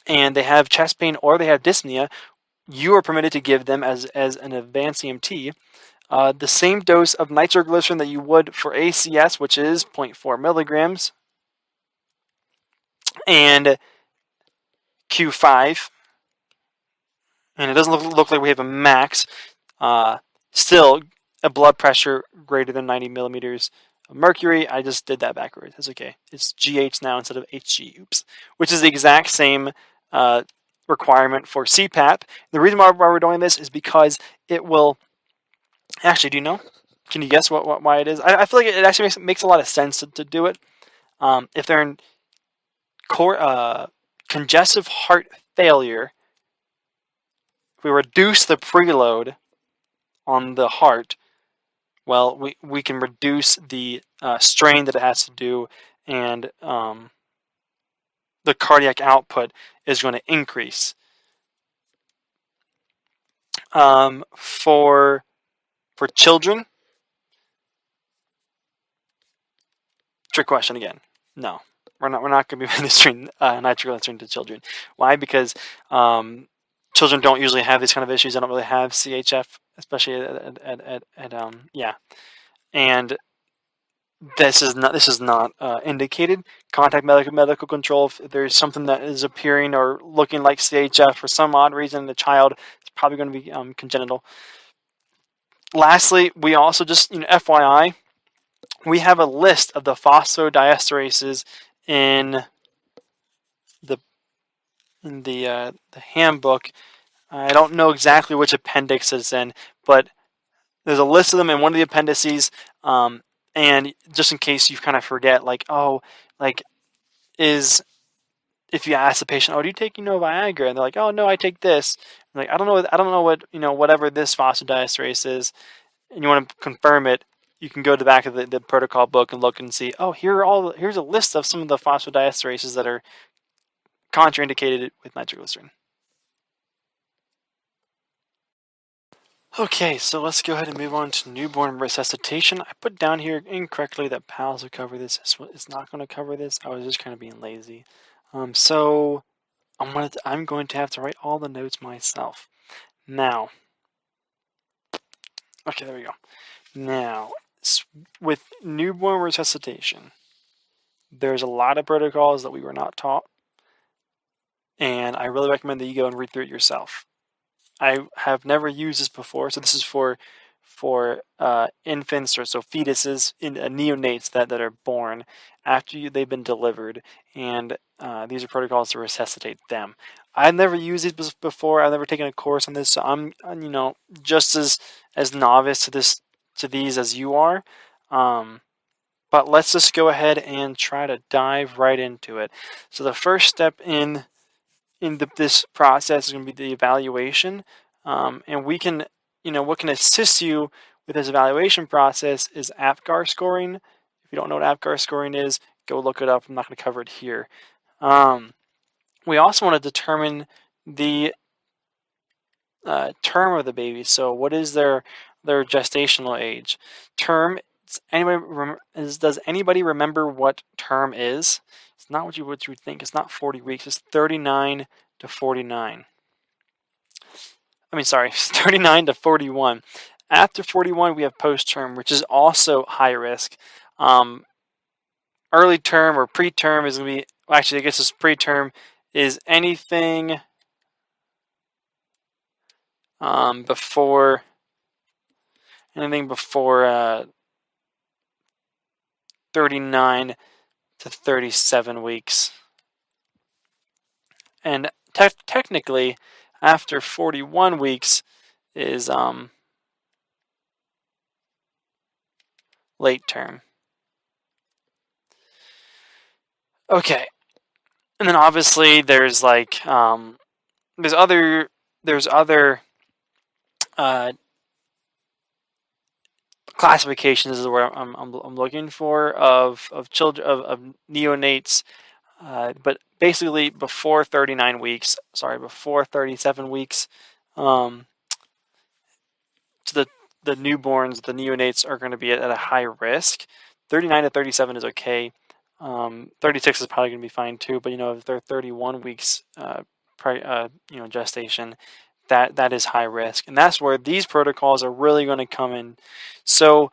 and they have chest pain or they have dyspnea, you are permitted to give them as an advanced EMT the same dose of nitroglycerin that you would for ACS, which is 0.4 milligrams, and Q5. And it doesn't look like we have a max. Still, a blood pressure greater than 90 millimeters of mercury. I just did that backwards. That's okay. It's GH now instead of HG. Oops. Which is the exact same requirement for CPAP. The reason why we're doing this is because it will... Actually, do you know? Can you guess why it is? I feel like it actually makes a lot of sense to do it. If they're in congestive heart failure, if we reduce the preload on the heart, well, we can reduce the strain that it has to do, and the cardiac output is going to increase. For children, trick question again. No, we're not going to be administering nitroglycerin to children. Why? Because children don't usually have these kind of issues. They don't really have CHF, especially and this is not indicated. Contact medical control if there's something that is appearing or looking like CHF for some odd reason in the child. It's probably going to be congenital. Lastly, we also just, FYI, we have a list of the phosphodiesterase in the handbook. I don't know exactly which appendix it's in, but there's a list of them in one of the appendices. And just in case you kind of forget, if you ask the patient, "Oh, do you take Viagra?" and they're like, "Oh no, I take this." I'm like, I don't know what whatever this phosphodiesterase is, and you want to confirm it. You can go to the back of the protocol book and look and see. Oh, here's a list of some of the phosphodiesterases that are contraindicated with nitroglycerin. Okay, so let's go ahead and move on to newborn resuscitation. I put down here incorrectly that PALS will cover this. It's not going to cover this. I was just kind of being lazy. So I'm going to have to write all the notes myself. Now, okay, there we go. Now, with newborn resuscitation, there's a lot of protocols that we were not taught, and I really recommend that you go and read through it yourself. I have never used this before, so this is for infants, or so fetuses, neonates that are born after they've been delivered, and these are protocols to resuscitate them. I've never used these before. I've never taken a course on this, so I'm just as novice to these as you are. But let's just go ahead and try to dive right into it. So the first step in this process is going to be the evaluation, and we can, what can assist you with this evaluation process is APGAR scoring. If you don't know what APGAR scoring is, go look it up. I'm not going to cover it here. We also want to determine the term of the baby. So what is their gestational age? Term. Does anybody remember what term is? It's not what you would think. It's not 40 weeks. It's 39 to 49. I mean, sorry, 39 to 41. After 41, we have post-term, which is also high risk. Early term or preterm is going to be, actually, I guess it's preterm, is anything before 39 to 37 weeks. And technically, after 41 weeks is late term. Okay, and then obviously there's other classifications is where I'm looking for of children of neonates, but basically before 37 weeks, to the newborns, the neonates are going to be at a high risk. 39 to 37 is okay. 36 is probably going to be fine too, but if they're 31 weeks gestation, that is high risk, and that's where these protocols are really going to come in. So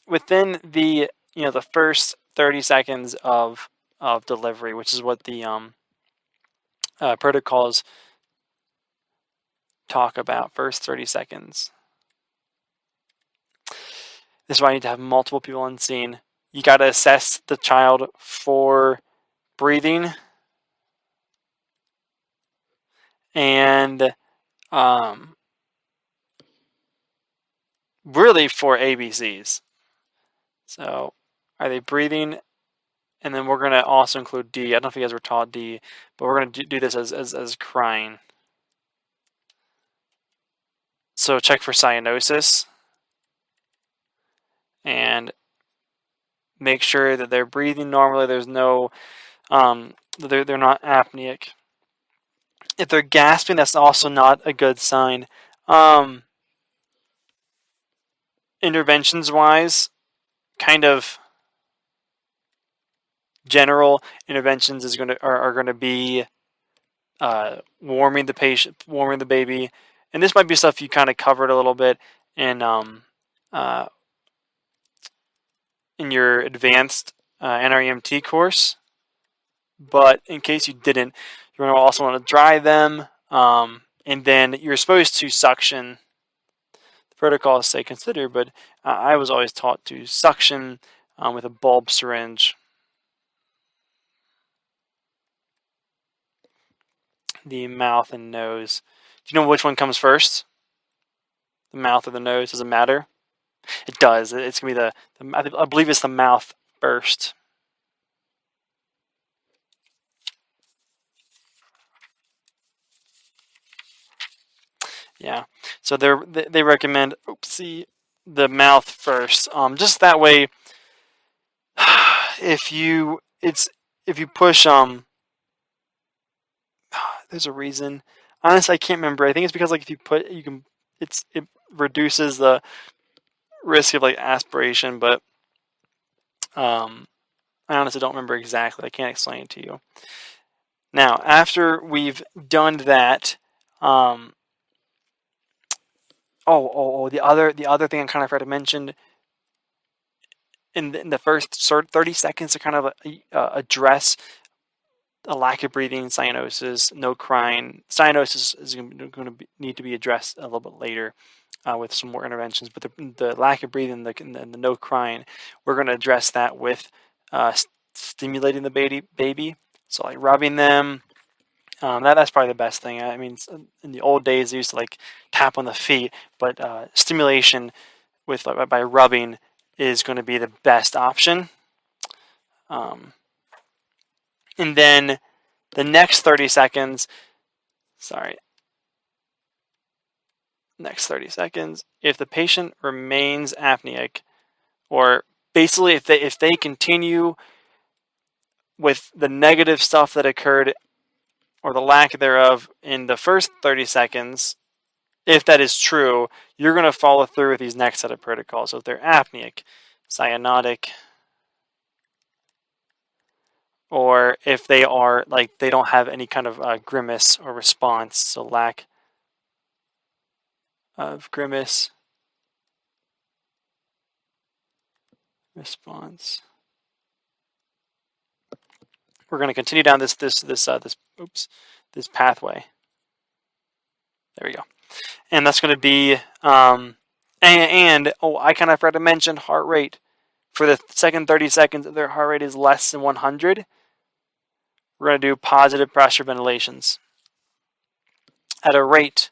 within the first 30 seconds of delivery, which is what the protocols talk about, first 30 seconds. This is why I need to have multiple people on scene. You got to assess the child for breathing and really for ABCs. So, are they breathing? And then we're going to also include D. I don't know if you guys were taught D, but we're going to do this as crying. So check for cyanosis and make sure that they're breathing normally. There's no, they're not apneic. If they're gasping, that's also not a good sign. Interventions-wise, kind of general interventions are going to be warming the baby, and this might be stuff you kind of covered a little bit in in your advanced NREMT course. But in case you didn't, you're going to also want to dry them, and then you're supposed to suction. The protocols say consider, but I was always taught to suction with a bulb syringe. The mouth and nose. Do you know which one comes first? The mouth or the nose? Does it matter? It does. It's going to be I believe it's the mouth first. Yeah. So they recommend the mouth first. Just that way, if you push there's a reason. Honestly, I can't remember. I think it's because like if you put it reduces the risk of like aspiration, but I honestly don't remember exactly. I can't explain it to you. Now, after we've done that, the other thing I kind of forgot to mention in the first 30 seconds to kind of address a lack of breathing, cyanosis, no crying. Cyanosis is going to need to be addressed a little bit later with some more interventions. But the lack of breathing and the no crying, we're going to address that with stimulating the baby. So like rubbing them. That's probably the best thing. I mean, in the old days, they used to like tap on the feet, but stimulation with by rubbing is going to be the best option. And then the next 30 seconds, if the patient remains apneic, or basically if they continue with the negative stuff that occurred or the lack thereof in the first 30 seconds, if that is true, you're going to follow through with these next set of protocols. So if they're apneic, cyanotic, or if they are like they don't have any kind of grimace or response, so lack of grimace, response. We're going to continue down this pathway. There we go, and that's going to be I kind of forgot to mention heart rate. For the second 30 seconds, if their heart rate is less than 100, we're going to do positive pressure ventilations at a rate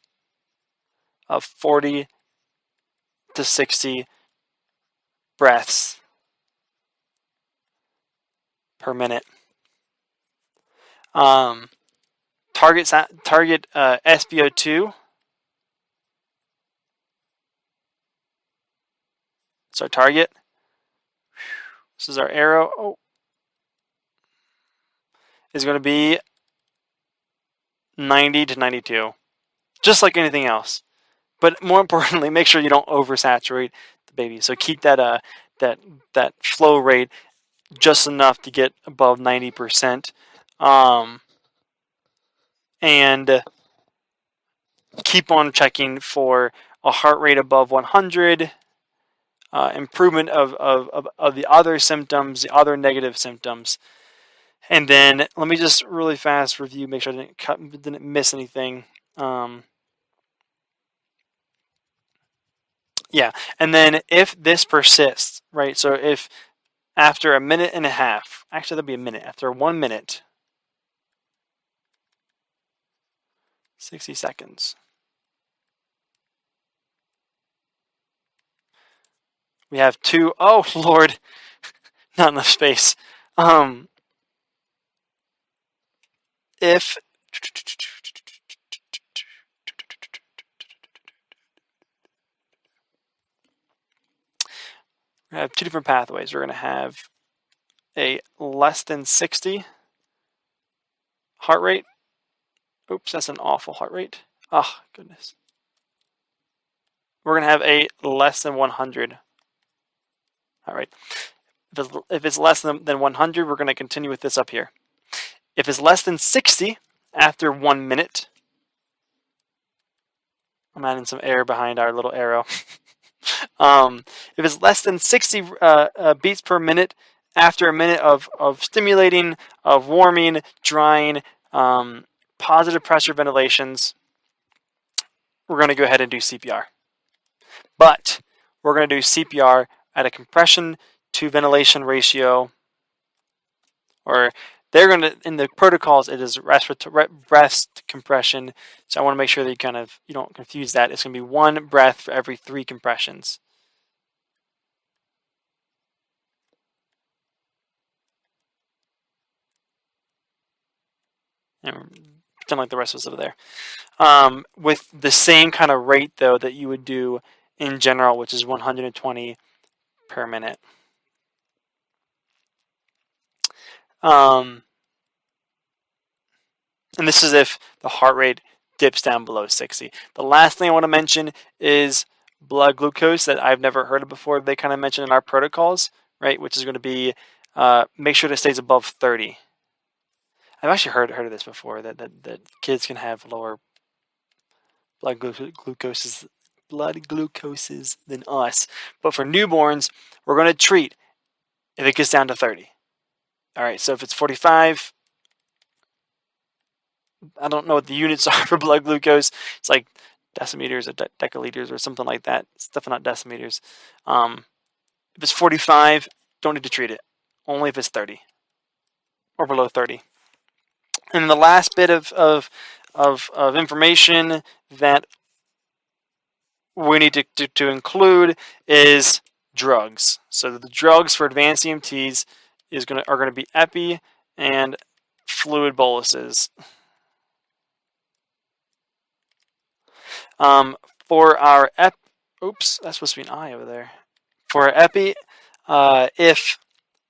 of 40 to 60 breaths per minute. Target SpO2. So target. This is our arrow. Is going to be 90 to 92, just like anything else. But more importantly, make sure you don't oversaturate the baby. So keep that that flow rate just enough to get above 90%, and keep on checking for a heart rate above 100. Improvement of the other symptoms, the other negative symptoms. And then let me just really fast review, make sure I didn't miss anything. Yeah, and then if this persists, right? So if after a minute and a half, actually that'll be a minute, after 1 minute, 60 seconds. We have two, oh Lord, not enough space. If we have two different pathways. We're going to have a less than 60 heart rate. Oops, that's an awful heart rate. Oh, goodness. We're going to have a less than 100. All right. If it's less than 100, we're going to continue with this up here. If it's less than 60 after 1 minute, I'm adding some air behind our little arrow. If it's less than 60 beats per minute after a minute of stimulating, of warming, drying, positive pressure ventilations, we're going to go ahead and do CPR. But we're going to do CPR at a compression to ventilation ratio, or they're going to, in the protocols, it is breath compression. So I want to make sure that you don't confuse that. It's going to be 1 breath for every 3 compressions. And pretend like the rest was over there. With the same kind of rate, though, that you would do in general, which is 120 per minute. And this is if the heart rate dips down below 60. The last thing I want to mention is blood glucose that I've never heard of before. They kind of mentioned in our protocols, right? Which is going to be make sure it stays above 30. I've actually heard of this before, that kids can have lower blood glucoses than us. But for newborns, we're going to treat if it gets down to 30. All right, so if it's 45, I don't know what the units are for blood glucose. It's like decimeters or deciliters or something like that. It's definitely not decimeters. If it's 45, don't need to treat it. Only if it's 30 or below 30. And the last bit of information that we need to include is drugs. So the drugs for advanced EMTs are going to be epi and fluid boluses. For our oops, that's supposed to be an I over there. For our epi, if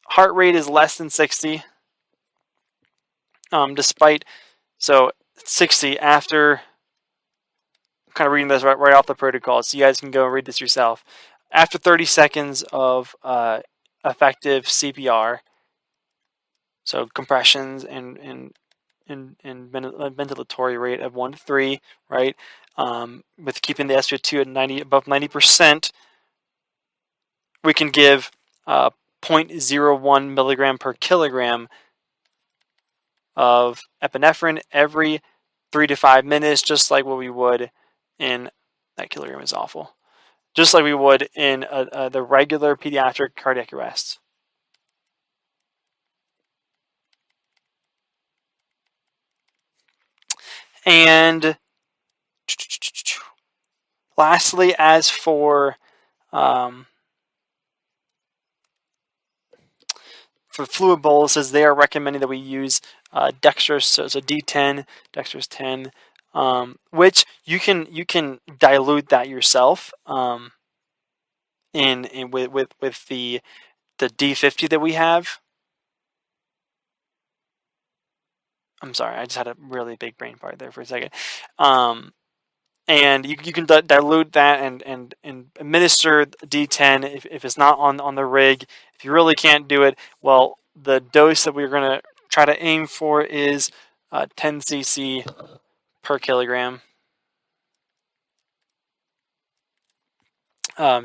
heart rate is less than 60, so 60 after, I'm kind of reading this right off the protocol, so you guys can go and read this yourself. After 30 seconds of effective CPR, so compressions and ventilatory rate of 1 to 3, right? With keeping the SpO2 at above 90%, we can give 0.01 milligram per kilogram of epinephrine every 3 to 5 minutes, just like what we would in, that kilogram is awful, just like we would in the regular pediatric cardiac arrest. And lastly, as for fluid boluses, they are recommending that we use dextrose, so D10, dextrose 10, which you can dilute that yourself with the D50 that we have. I'm sorry, I just had a really big brain fart there for a second. And you can dilute that and administer D10 if it's not on the rig. If you really can't do it, well, the dose that we're going to try to aim for is 10 cc per kilogram.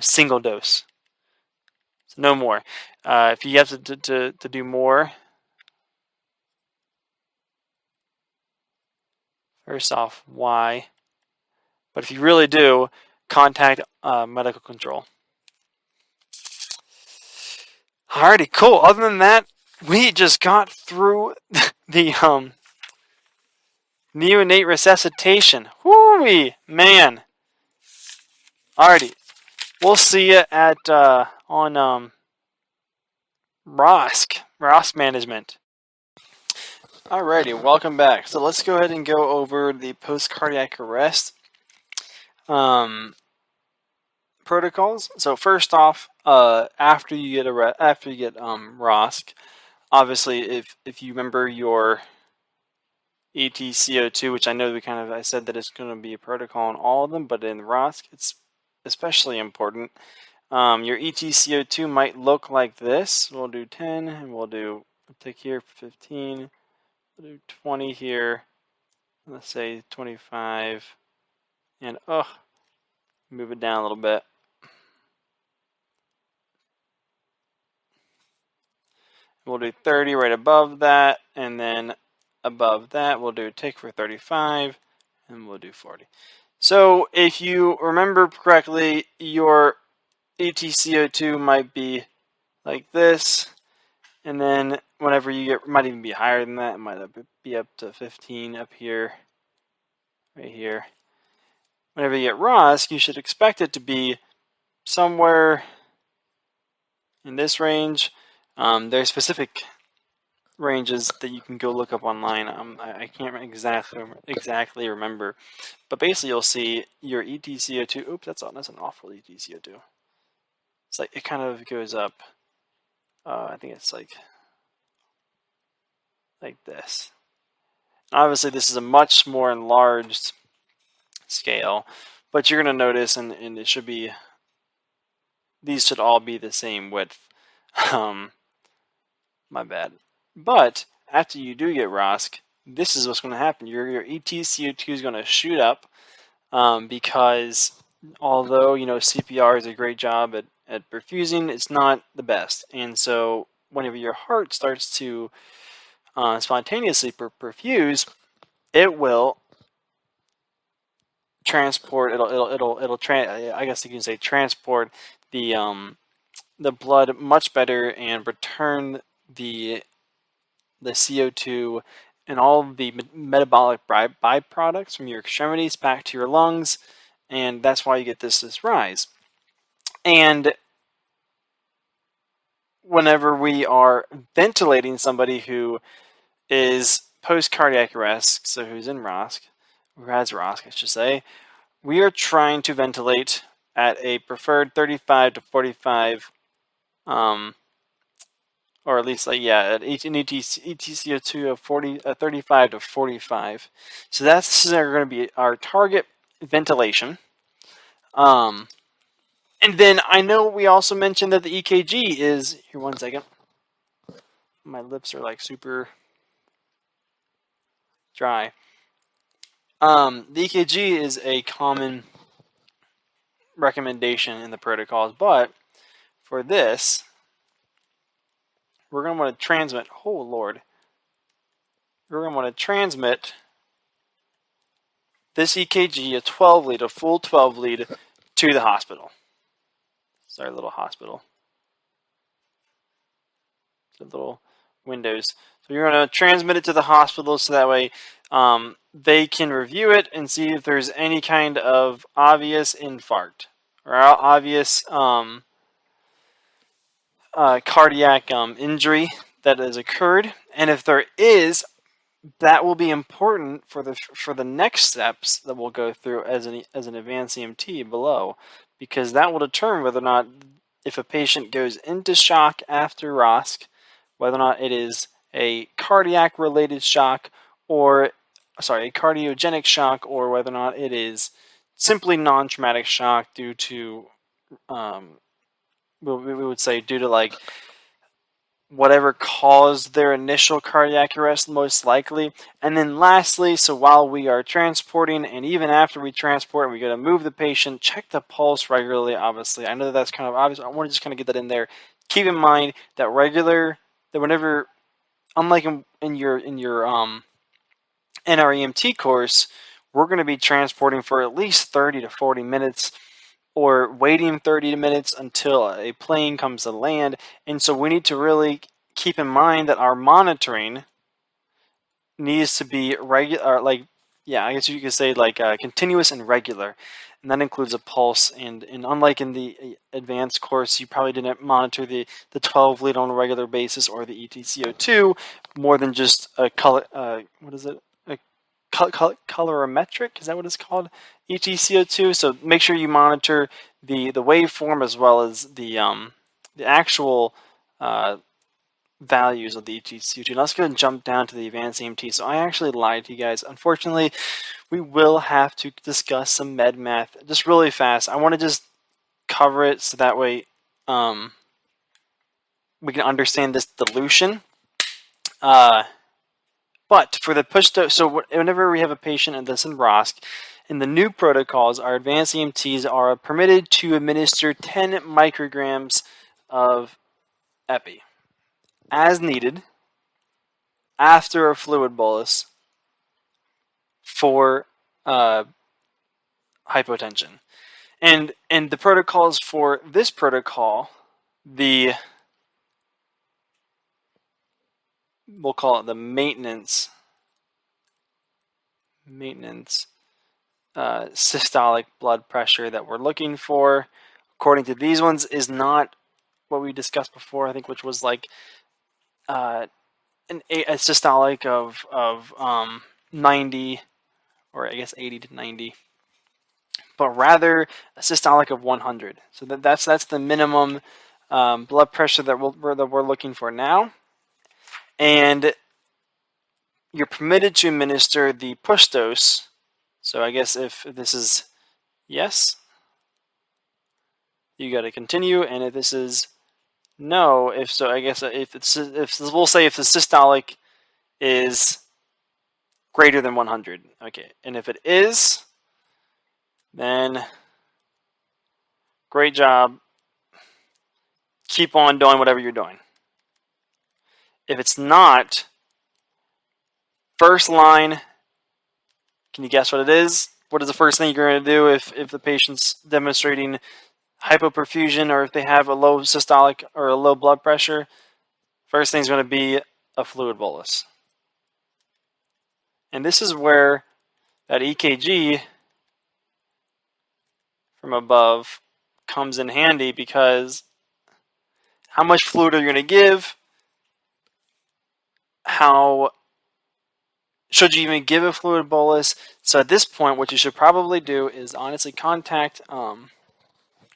Single dose. So no more. If you have to do more, first off, why? But if you really do, contact medical control. Alrighty, cool. Other than that, we just got through the neonate resuscitation. Whoo-wee, man. Alrighty, we'll see you at on ROSC management. Alrighty, welcome back. So let's go ahead and go over the post-cardiac arrest protocols. So first off, after you get ROSC, obviously if you remember your ETCO2, which I know I said that it's going to be a protocol in all of them, but in ROSC it's especially important. Your ETCO2 might look like this. We'll do 10, and we'll take here 15. We'll do 20 here. Let's say 25, and move it down a little bit. We'll do 30 right above that, and then above that we'll do a tick for 35, and we'll do 40. So if you remember correctly, your ETCO2 might be like this, and then whenever you get, might even be higher than that, it might be up to 15 up here, right here. Whenever you get ROSC, you should expect it to be somewhere in this range. There's specific ranges that you can go look up online. I can't exactly remember, but basically you'll see your ETCO2. Oops, that's an awful ETCO2. It's like it kind of goes up. I think it's like this. Obviously, this is a much more enlarged scale, but you're going to notice, and it should be, these should all be the same width. My bad. But after you do get ROSC, this is what's going to happen. Your ETCO2 is going to shoot up because although CPR is a great job at perfusing, it's not the best. And so whenever your heart starts to spontaneously perfuse, it will transport. I guess you can say transport the blood much better and return the CO2 and all the metabolic byproducts from your extremities back to your lungs, and that's why you get this rise. And whenever we are ventilating somebody who is post-cardiac arrest, so who's in ROSC, who has ROSC, I should say, we are trying to ventilate at a preferred 35 to 45 or at least, at an ETCO2 of 35 to 45. So that's going to be our target ventilation. And then I know we also mentioned that the EKG is, here, one second. My lips are like super dry. The EKG is a common recommendation in the protocols, but for this, we're going to want to transmit, oh Lord, we're going to want to transmit this EKG, a 12 lead, a full 12 lead, to the hospital. It's our little hospital. The little windows. So you're going to transmit it to the hospital so that way they can review it and see if there's any kind of obvious infarct or obvious cardiac injury that has occurred, and if there is, that will be important for the next steps that we'll go through as an advanced EMT below, because that will determine whether or not, if a patient goes into shock after ROSC, whether or not it is a cardiac related shock or a cardiogenic shock, or whether or not it is simply non-traumatic shock due to we would say due to like whatever caused their initial cardiac arrest, most likely. And then lastly, so while we are transporting, and even after we transport and we got to move the patient, check the pulse regularly. Obviously, I know that's kind of obvious. I want to just kind of get that in there. Keep in mind that whenever, unlike in your NREMT course, we're going to be transporting for at least 30 to 40 minutes. Or waiting 30 minutes until a plane comes to land. And so we need to really keep in mind that our monitoring needs to be regular, I guess you could say continuous and regular. And that includes a pulse. And unlike in the advanced course, you probably didn't monitor the 12 lead on a regular basis, or the ETCO2 more than just a color, colorimetric, is that what it's called? ETCO2. So make sure you monitor the waveform as well as the actual values of the ETCO2. Now let's go and jump down to the advanced EMT. So I actually lied to you guys. Unfortunately, we will have to discuss some med math just really fast. I want to just cover it so that way we can understand this dilution. But for the push dose, so whenever we have a patient that's in ROSC, in the new protocols, our advanced EMTs are permitted to administer 10 micrograms of epi. as needed after a fluid bolus for hypotension. And the protocols for this protocol, we'll call it the maintenance systolic blood pressure that we're looking for, according to these ones, is not what we discussed before, I think, which was like a systolic of 90, or I guess 80 to 90, but rather a systolic of 100. So that's the minimum blood pressure that we're looking for now. And you're permitted to administer the push dose. So I guess if this is yes, you got to continue, and if this is no, if so, I guess if we'll say if the systolic is greater than 100, okay, and if it is, then great job. Keep on doing whatever you're doing. If it's not, first line, can you guess what it is? What is the first thing you're going to do if the patient's demonstrating hypoperfusion, or if they have a low systolic or a low blood pressure? First thing is going to be a fluid bolus. And this is where that EKG from above comes in handy, because how much fluid are you going to give? How should you even give a fluid bolus? So at this point, what you should probably do is honestly contact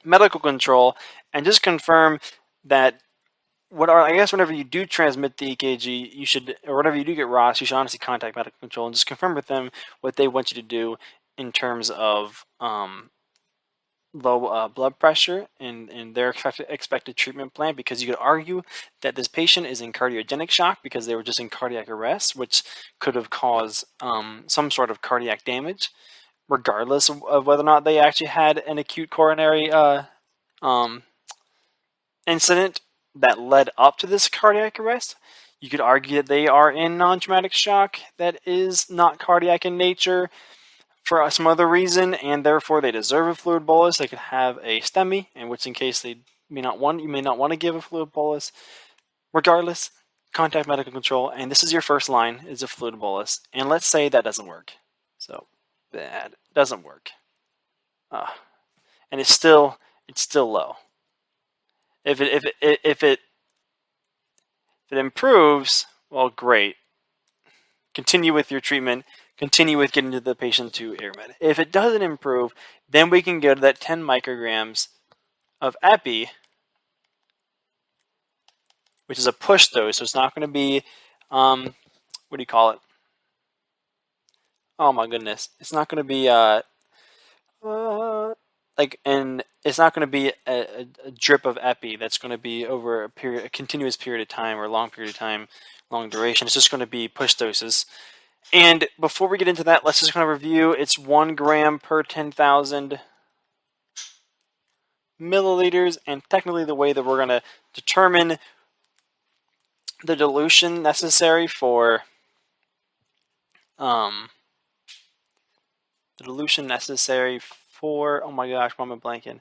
medical control and just confirm that I guess whenever you do transmit the EKG, you should, or whenever you do get ROSC, you should honestly contact medical control and just confirm with them what they want you to do in terms of low blood pressure and their expected treatment plan, because you could argue that this patient is in cardiogenic shock because they were just in cardiac arrest, which could have caused some sort of cardiac damage, regardless of whether or not they actually had an acute coronary incident that led up to this cardiac arrest. You could argue that they are in non-traumatic shock that is not cardiac in nature for some other reason, and therefore they deserve a fluid bolus. They could have a STEMI, in which in case you may not want to give a fluid bolus. Regardless, contact medical control, and this is your first line, is a fluid bolus. And let's say that doesn't work. So bad, doesn't work, and it's still low. If it improves, well, great. Continue with your treatment. Continue with getting the patient to AirMed. If it doesn't improve, then we can go to that 10 micrograms of epi, which is a push dose. So it's not going to be, what do you call it? Oh my goodness. It's not going to be, it's not going to be a drip of epi that's going to be over a continuous period of time, or a long period of time, long duration. It's just going to be push doses. And before we get into that, let's just kind of review. It's 1 gram per 10,000 milliliters, and technically the way that we're going to determine the dilution necessary for oh my gosh, why am I blanking?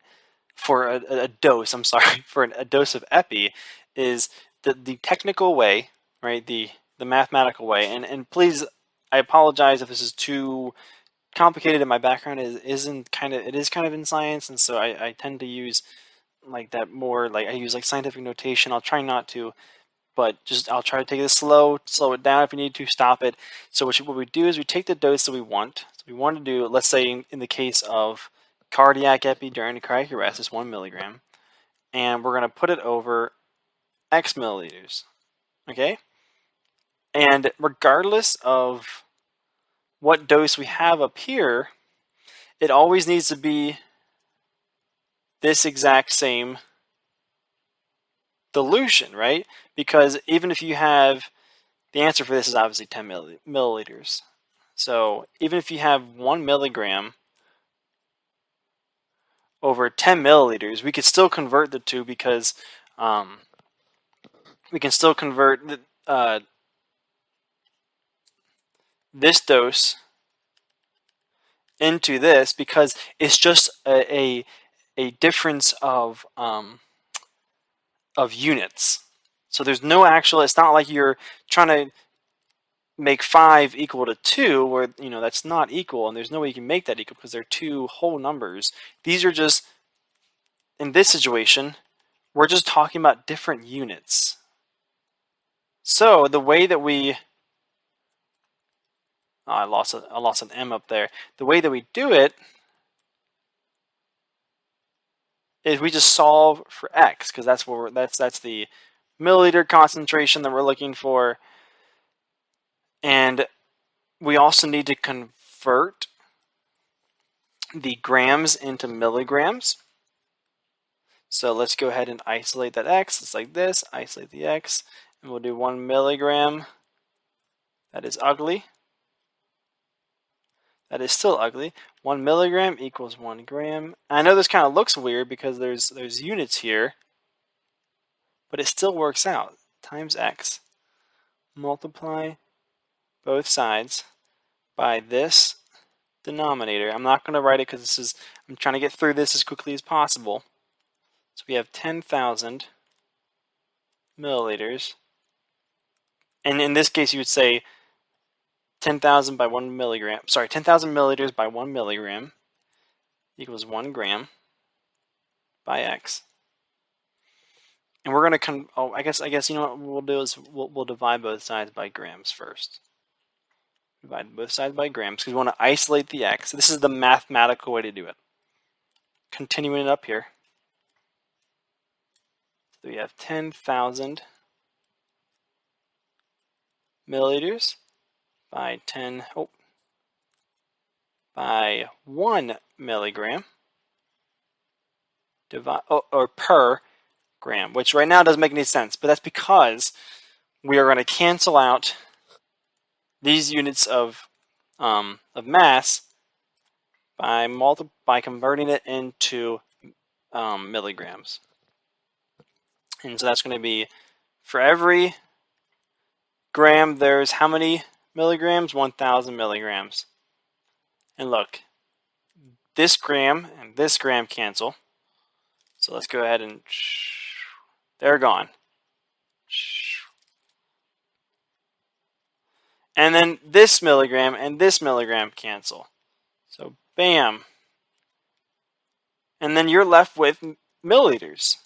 For a dose, I'm sorry, for a dose of epi is the technical way, right? The mathematical way, and please, I apologize if this is too complicated in my background. It is kind of in science, and so I tend to use like that more, like I use like scientific notation. I'll try not to, but I'll try to take it slow it down. If you need to, stop it. So what we do is we take the dose that we want. So we want to do, let's say in the case of cardiac epi during cardiac arrest, is 1 milligram, and we're going to put it over X milliliters. Okay? And regardless of what dose we have up here, it always needs to be this exact same dilution, right? Because even if you have, the answer for this is obviously 10 milliliters. So even if you have 1 milligram over 10 milliliters, we could still convert the two, because we can still convert this dose into this because it's just a difference of units. So there's no actual, it's not like you're trying to make 5 equal to 2 where, you know, that's not equal, and there's no way you can make that equal because they're two whole numbers. These are just, in this situation, we're just talking about different units. So the way that we, I lost an M up there. The way that we do it is we just solve for X, because that's what that's the milliliter concentration that we're looking for. And we also need to convert the grams into milligrams. So let's go ahead and isolate that X. It's like this, isolate the X, and we'll do 1 milligram. That is ugly. That is still ugly. 1 milligram equals 1 gram. I know this kind of looks weird because there's units here, but it still works out. Times X. Multiply both sides by this denominator. I'm not going to write it because I'm trying to get through this as quickly as possible. So we have 10,000 milliliters. And in this case, you would say 10,000 by 1 milligram. Sorry, 10,000 milliliters by 1 milligram equals 1 gram by X. And we're going to I guess you know what we'll do is we'll divide both sides by grams first. Divide both sides by grams because we want to isolate the X. So this is the mathematical way to do it. Continuing it up here. So we have 10,000 milliliters by by 1 milligram or per gram, which right now doesn't make any sense, but that's because we are going to cancel out these units of mass by converting it into milligrams. And so that's going to be, for every gram, there's how many milligrams? 1,000 milligrams. And look, this gram and this gram cancel. So let's go ahead and they're gone. And then this milligram and this milligram cancel. So bam. And then you're left with milliliters.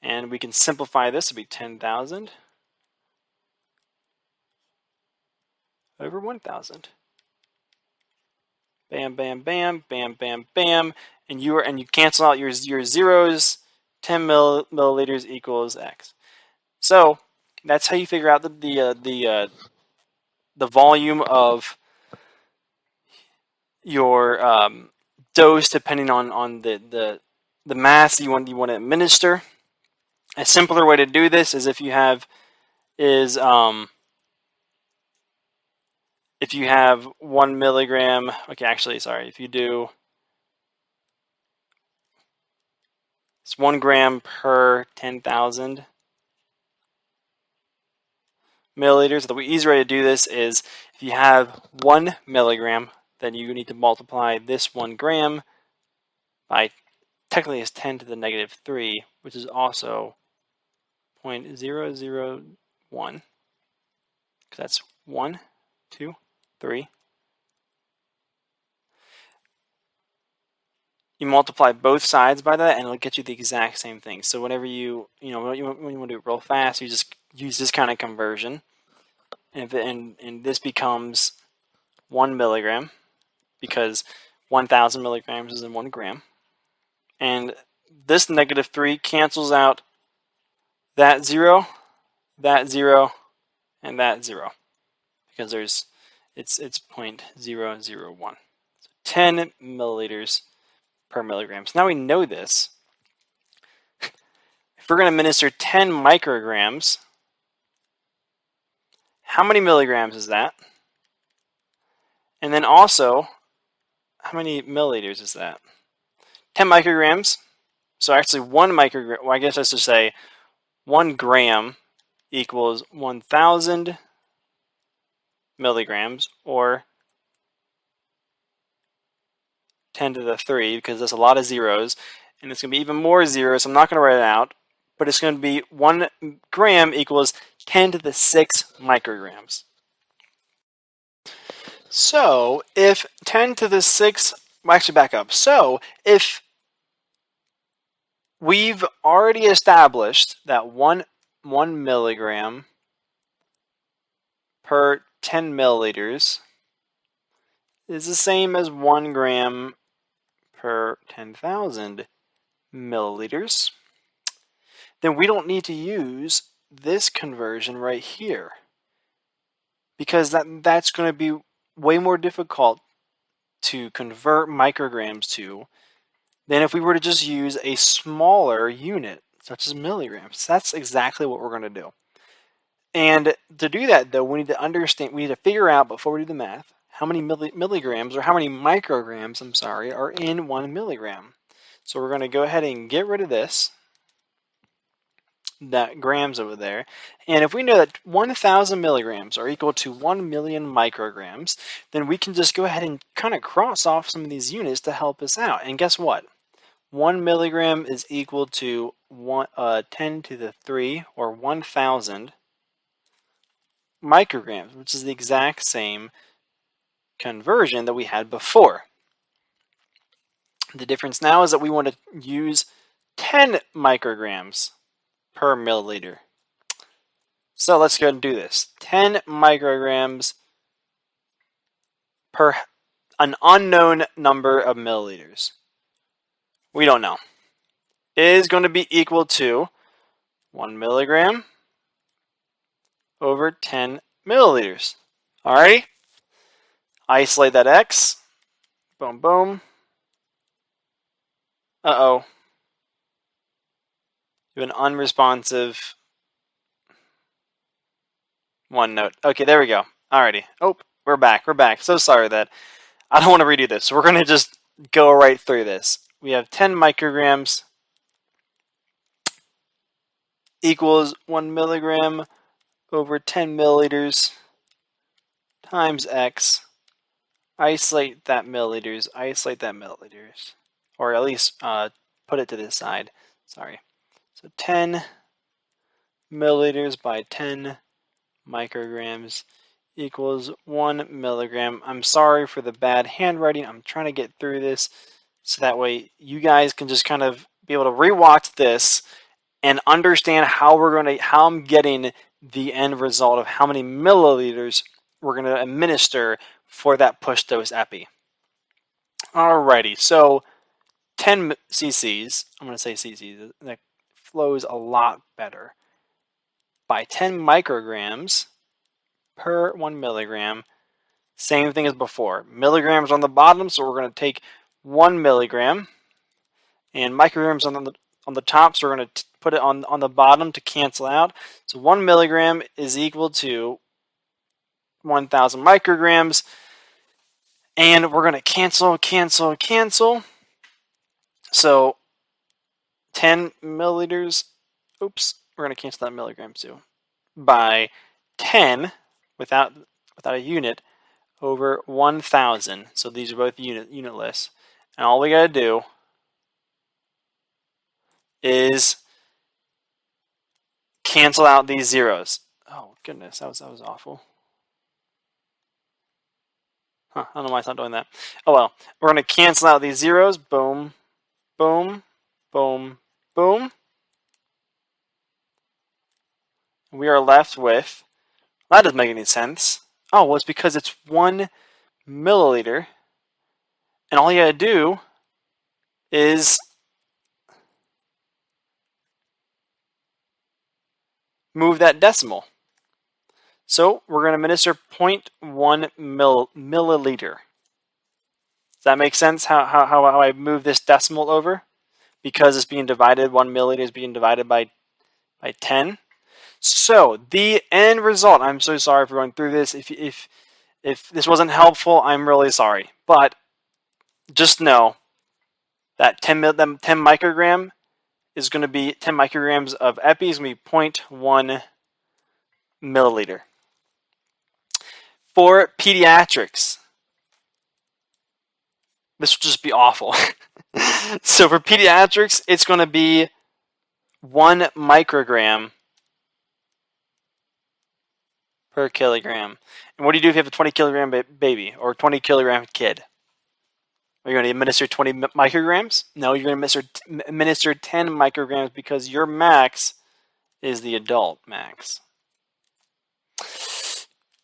And we can simplify this to be 10,000 over 1,000. Bam, bam, bam, bam, bam, bam. And you cancel out your zeros. 10 milliliters equals X. So that's how you figure out the volume of your dose, depending on the mass you want to administer. A simpler way to do this is if you have 1 milligram. Okay, actually, sorry. If you do, it's 1 gram per 10,000 milliliters. The easier way to do this is if you have 1 milligram, then you need to multiply this 1 gram by, technically it's 10 to the negative 3, which is also 0.001. Because that's 1, 2, 3. You multiply both sides by that, and it'll get you the exact same thing. So whenever when you want to do it real fast, you just use this kind of conversion, and this becomes 1 milligram, because 1,000 milligrams is in 1 gram, and this negative 3 cancels out that 0, and that 0, because it's 0.001. So 10 milliliters per milligram. So now we know this. If we're going to administer 10 micrograms, how many milligrams is that? And then also, how many milliliters is that? 10 micrograms. So actually 1 microgram, well, I guess I should say 1 gram equals 1,000 milligrams, or 10 to the 3, because there's a lot of zeros, and it's going to be even more zeros, so I'm not going to write it out, but it's going to be 1 gram equals 10 to the 6 micrograms. So if 10 to the 6, well, actually back up. So if we've already established that 1 milligram per 10 milliliters is the same as 1 gram per 10,000 milliliters, then we don't need to use this conversion right here, because that's going to be way more difficult to convert micrograms to than if we were to just use a smaller unit, such as milligrams. That's exactly what we're going to do. And to do that, though, we need to figure out, before we do the math, how many milligrams, or how many micrograms, I'm sorry, are in 1 milligram. So we're going to go ahead and get rid of this, that grams over there. And if we know that 1,000 milligrams are equal to 1 million micrograms, then we can just go ahead and kind of cross off some of these units to help us out. And guess what? 1 milligram is equal to 10 to the 3, or 1,000 micrograms, which is the exact same conversion that we had before. The difference now is that we want to use 10 micrograms per milliliter. So let's go and do this. 10 micrograms per an unknown number of milliliters. We don't know. Is going to be equal to 1 milligram over 10 milliliters. Alrighty? Isolate that X. Boom, boom. Uh-oh. You have an unresponsive OneNote. Okay, there we go. Alrighty. Oh, we're back. We're back. So sorry that I don't want to redo this. So we're going to just go right through this. We have 10 micrograms equals 1 milligram over 10 milliliters times X. Isolate that milliliters. Isolate that milliliters. Or at least put it to this side. Sorry. So 10 milliliters by 10 micrograms equals 1 milligram. I'm sorry for the bad handwriting. I'm trying to get through this so that way you guys can just kind of be able to rewatch this and understand how I'm getting the end result of how many milliliters we're going to administer for that push dose epi. Alrighty, so 10 cc's, I'm going to say cc's, that flows a lot better. By 10 micrograms per 1 milligram, same thing as before. Milligrams on the bottom, so we're going to take 1 milligram, and micrograms on the top, so we're going to put it on the bottom to cancel out. So 1 milligram is equal to 1,000 micrograms, and we're going to cancel. So 10 milliliters, oops, we're going to cancel that milligram too, by 10, without a unit, over 1,000. So these are both unitless. And all we got to do is cancel out these zeros. Oh, goodness, that was awful. I don't know why it's not doing that. Oh well, we're going to cancel out these zeros. Boom, boom, boom, boom. We are left with, that doesn't make any sense. Oh, well, it's because it's 1 milliliter, and all you gotta do is move that decimal. So we're going to administer 0.1 milliliter. Does that make sense? How I move this decimal over? Because it's being divided, 1 milliliter is being divided by 10. So the end result, I'm so sorry for going through this. If this wasn't helpful, I'm really sorry. But just know that 10 microgram is going to be 10 micrograms of epi is going to be 0.1 milliliter. For pediatrics, this will just be awful. So for pediatrics, it's going to be 1 microgram per kilogram. And what do you do if you have a 20 kilogram baby or 20 kilogram kid? Are you going to administer 20 micrograms? No, you're going to administer 10 micrograms because your max is the adult max.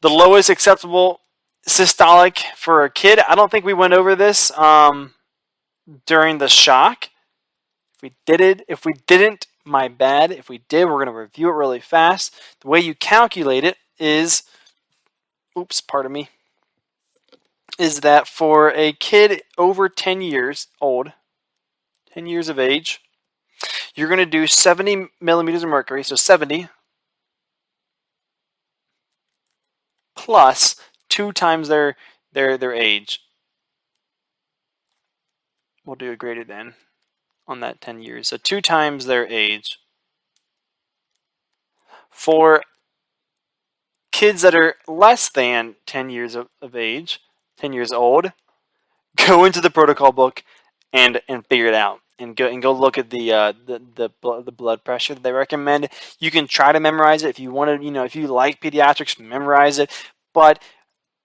The lowest acceptable systolic for a kid, I don't think we went over this during the shock. If we didn't, my bad. If we did, we're going to review it really fast. The way you calculate it is, is that for a kid over 10 years old, 10 years of age, you're going to do 70 millimeters of mercury, so 70, plus 2 times their age. We'll do a greater than on that 10 years. So 2 times their age. For kids that are less than 10 years of age, 10 years old, go into the protocol book and figure it out. And go look at the blood pressure that they recommend. You can try to memorize it if you want to. If you like pediatrics, memorize it. But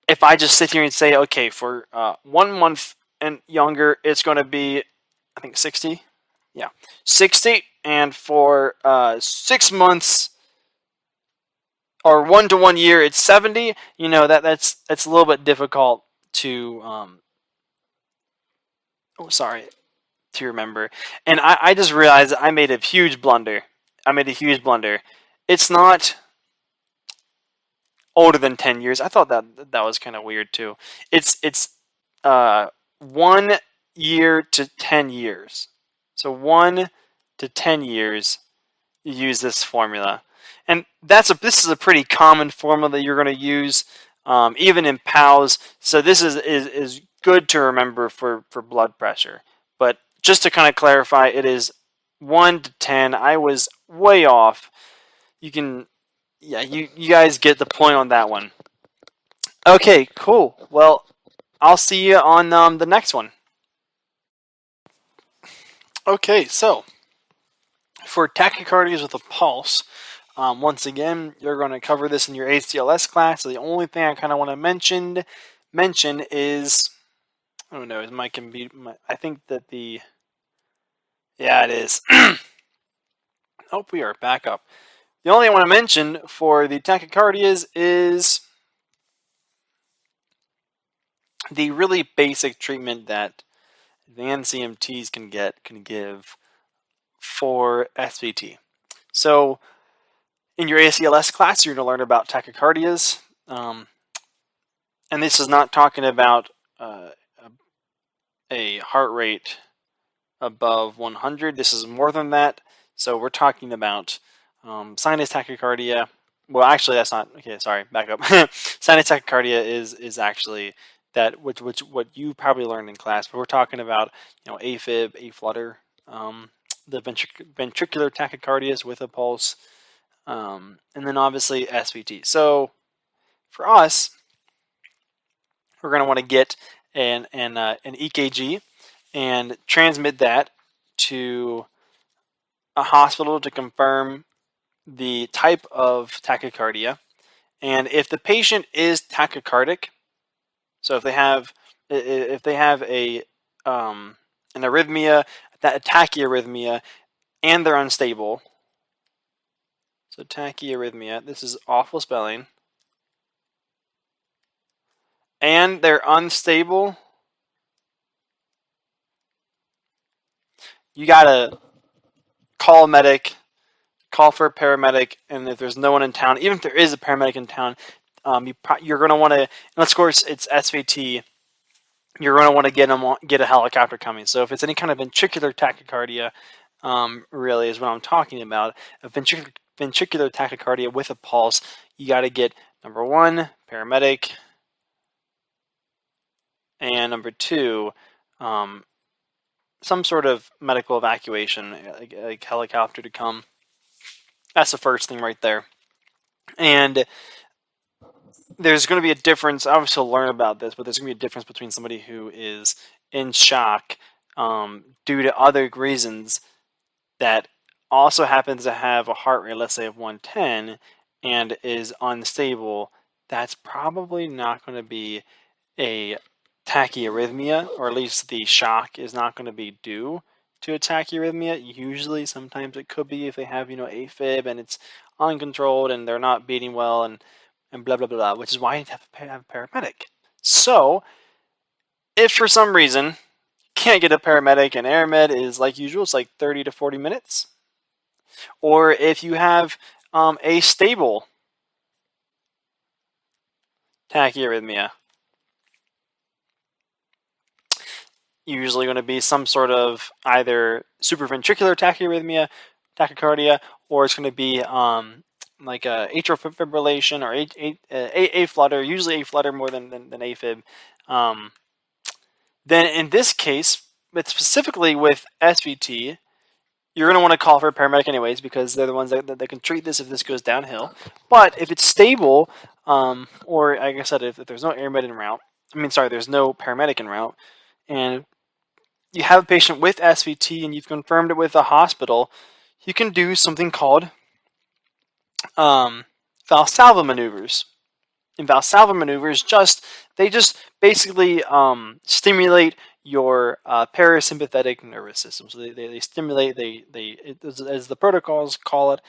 if I just sit here and say, okay, for 1 month and younger, it's going to be, I think 60. Yeah, 60. And for 6 months or 1 to 1 year, it's 70. That's a little bit difficult to to remember. And I just realized I made a huge blunder. It's not older than 10 years. I thought that was kind of weird too. It's 1 year to 10 years. So 1 to 10 years, you use this formula. And this is a pretty common formula that you're going to use even in PALS. So this is good to remember for blood pressure. But just to kind of clarify, it is 1 to 10. I was way off. You guys get the point on that one. Okay, cool. Well, I'll see you on the next one. Okay, so for tachycardias with a pulse, once again, you're going to cover this in your ACLS class. So the only thing I kind of want to mention is, I don't know, I think that it is. Oh, we are back up. The only thing I want to mention for the tachycardias is the really basic treatment that advanced EMTs can give for SVT. So in your ACLS class, you're going to learn about tachycardias. And this is not talking about a heart rate above 100. This is more than that. So we're talking about sinus tachycardia. Well, actually, that's not okay. Sorry, back up. Sinus tachycardia is actually that which what you probably learned in class. But we're talking about AFib, aflutter, the ventricular tachycardias with a pulse, and then obviously SVT. So for us, we're going to want to get an EKG and transmit that to a hospital to confirm the type of tachycardia. And if the patient is tachycardic, so if they have an arrhythmia, a tachyarrhythmia, and they're unstable, so tachyarrhythmia, this is awful spelling, and they're unstable, you gotta call a medic, call for a paramedic, and if there's no one in town, even if there is a paramedic in town, you're going to want to, and of course it's SVT, you're going to want to get a helicopter coming. So if it's any kind of ventricular tachycardia, really is what I'm talking about, a ventricular tachycardia with a pulse, you got to get, number 1, paramedic, and number 2, some sort of medical evacuation, like helicopter to come. That's the first thing right there. And there's going to be a difference. Obviously, we'll learn about this, but there's going to be a difference between somebody who is in shock due to other reasons that also happens to have a heart rate, let's say, of 110 and is unstable. That's probably not going to be a tachyarrhythmia, or at least the shock is not going to be due to a tachyarrhythmia. Usually, sometimes it could be if they have, AFib and it's uncontrolled and they're not beating well and blah, blah, blah, which is why you have to have a paramedic. So, if for some reason you can't get a paramedic and AirMed is like usual, it's like 30 to 40 minutes. Or if you have a stable tachyarrhythmia, usually going to be some sort of either supraventricular tachycardia, or it's going to be like a atrial fibrillation or a flutter, usually a flutter more than AFib. Then in this case, but specifically with SVT, you're going to want to call for a paramedic anyways, because they're the ones that can treat this if this goes downhill. But if it's stable, or like I said, if there's no AirMed en route, there's no paramedic en route, and you have a patient with SVT and you've confirmed it with a hospital, you can do something called Valsalva maneuvers. And Valsalva maneuvers they just basically stimulate your parasympathetic nervous system. So they stimulate, as the protocols call it,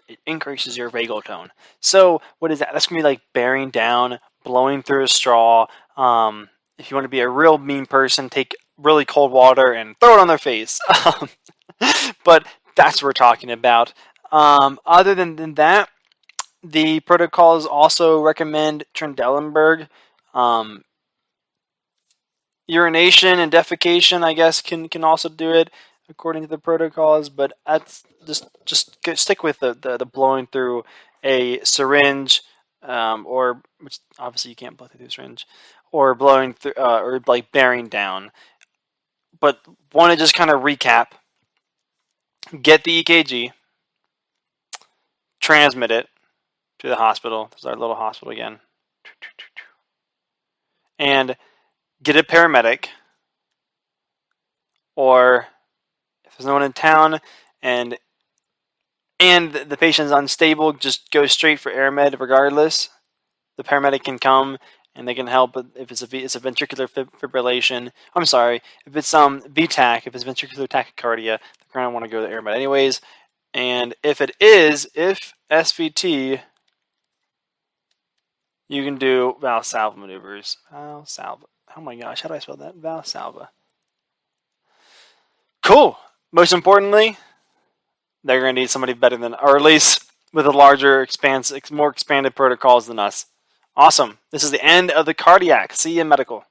it increases your vagal tone. So what is that? That's going to be like bearing down, blowing through a straw. If you want to be a real mean person, take really cold water and throw it on their face. But that's what we're talking about. Other than that, the protocols also recommend Trendelenburg. Urination and defecation, I guess, can also do it according to the protocols. But that's just stick with the blowing through a syringe, or which obviously you can't blow through the syringe, or blowing through, or like bearing down. But want to just kind of recap: get the EKG, transmit it to the hospital. There's our little hospital again, and get a paramedic. Or if there's no one in town and the patient's unstable, just go straight for AirMed regardless. The paramedic can come and they can help if it's a ventricular fibrillation. I'm sorry, if it's VTAC, if it's ventricular tachycardia, they're going to want to go to AirMed anyways. And if SVT, you can do Valsalva maneuvers. Valsalva. Oh my gosh, how do I spell that? Valsalva. Cool. Most importantly, they're going to need somebody better than, or at least with a larger, more expanded protocols than us. Awesome. This is the end of the cardiac. See you in medical.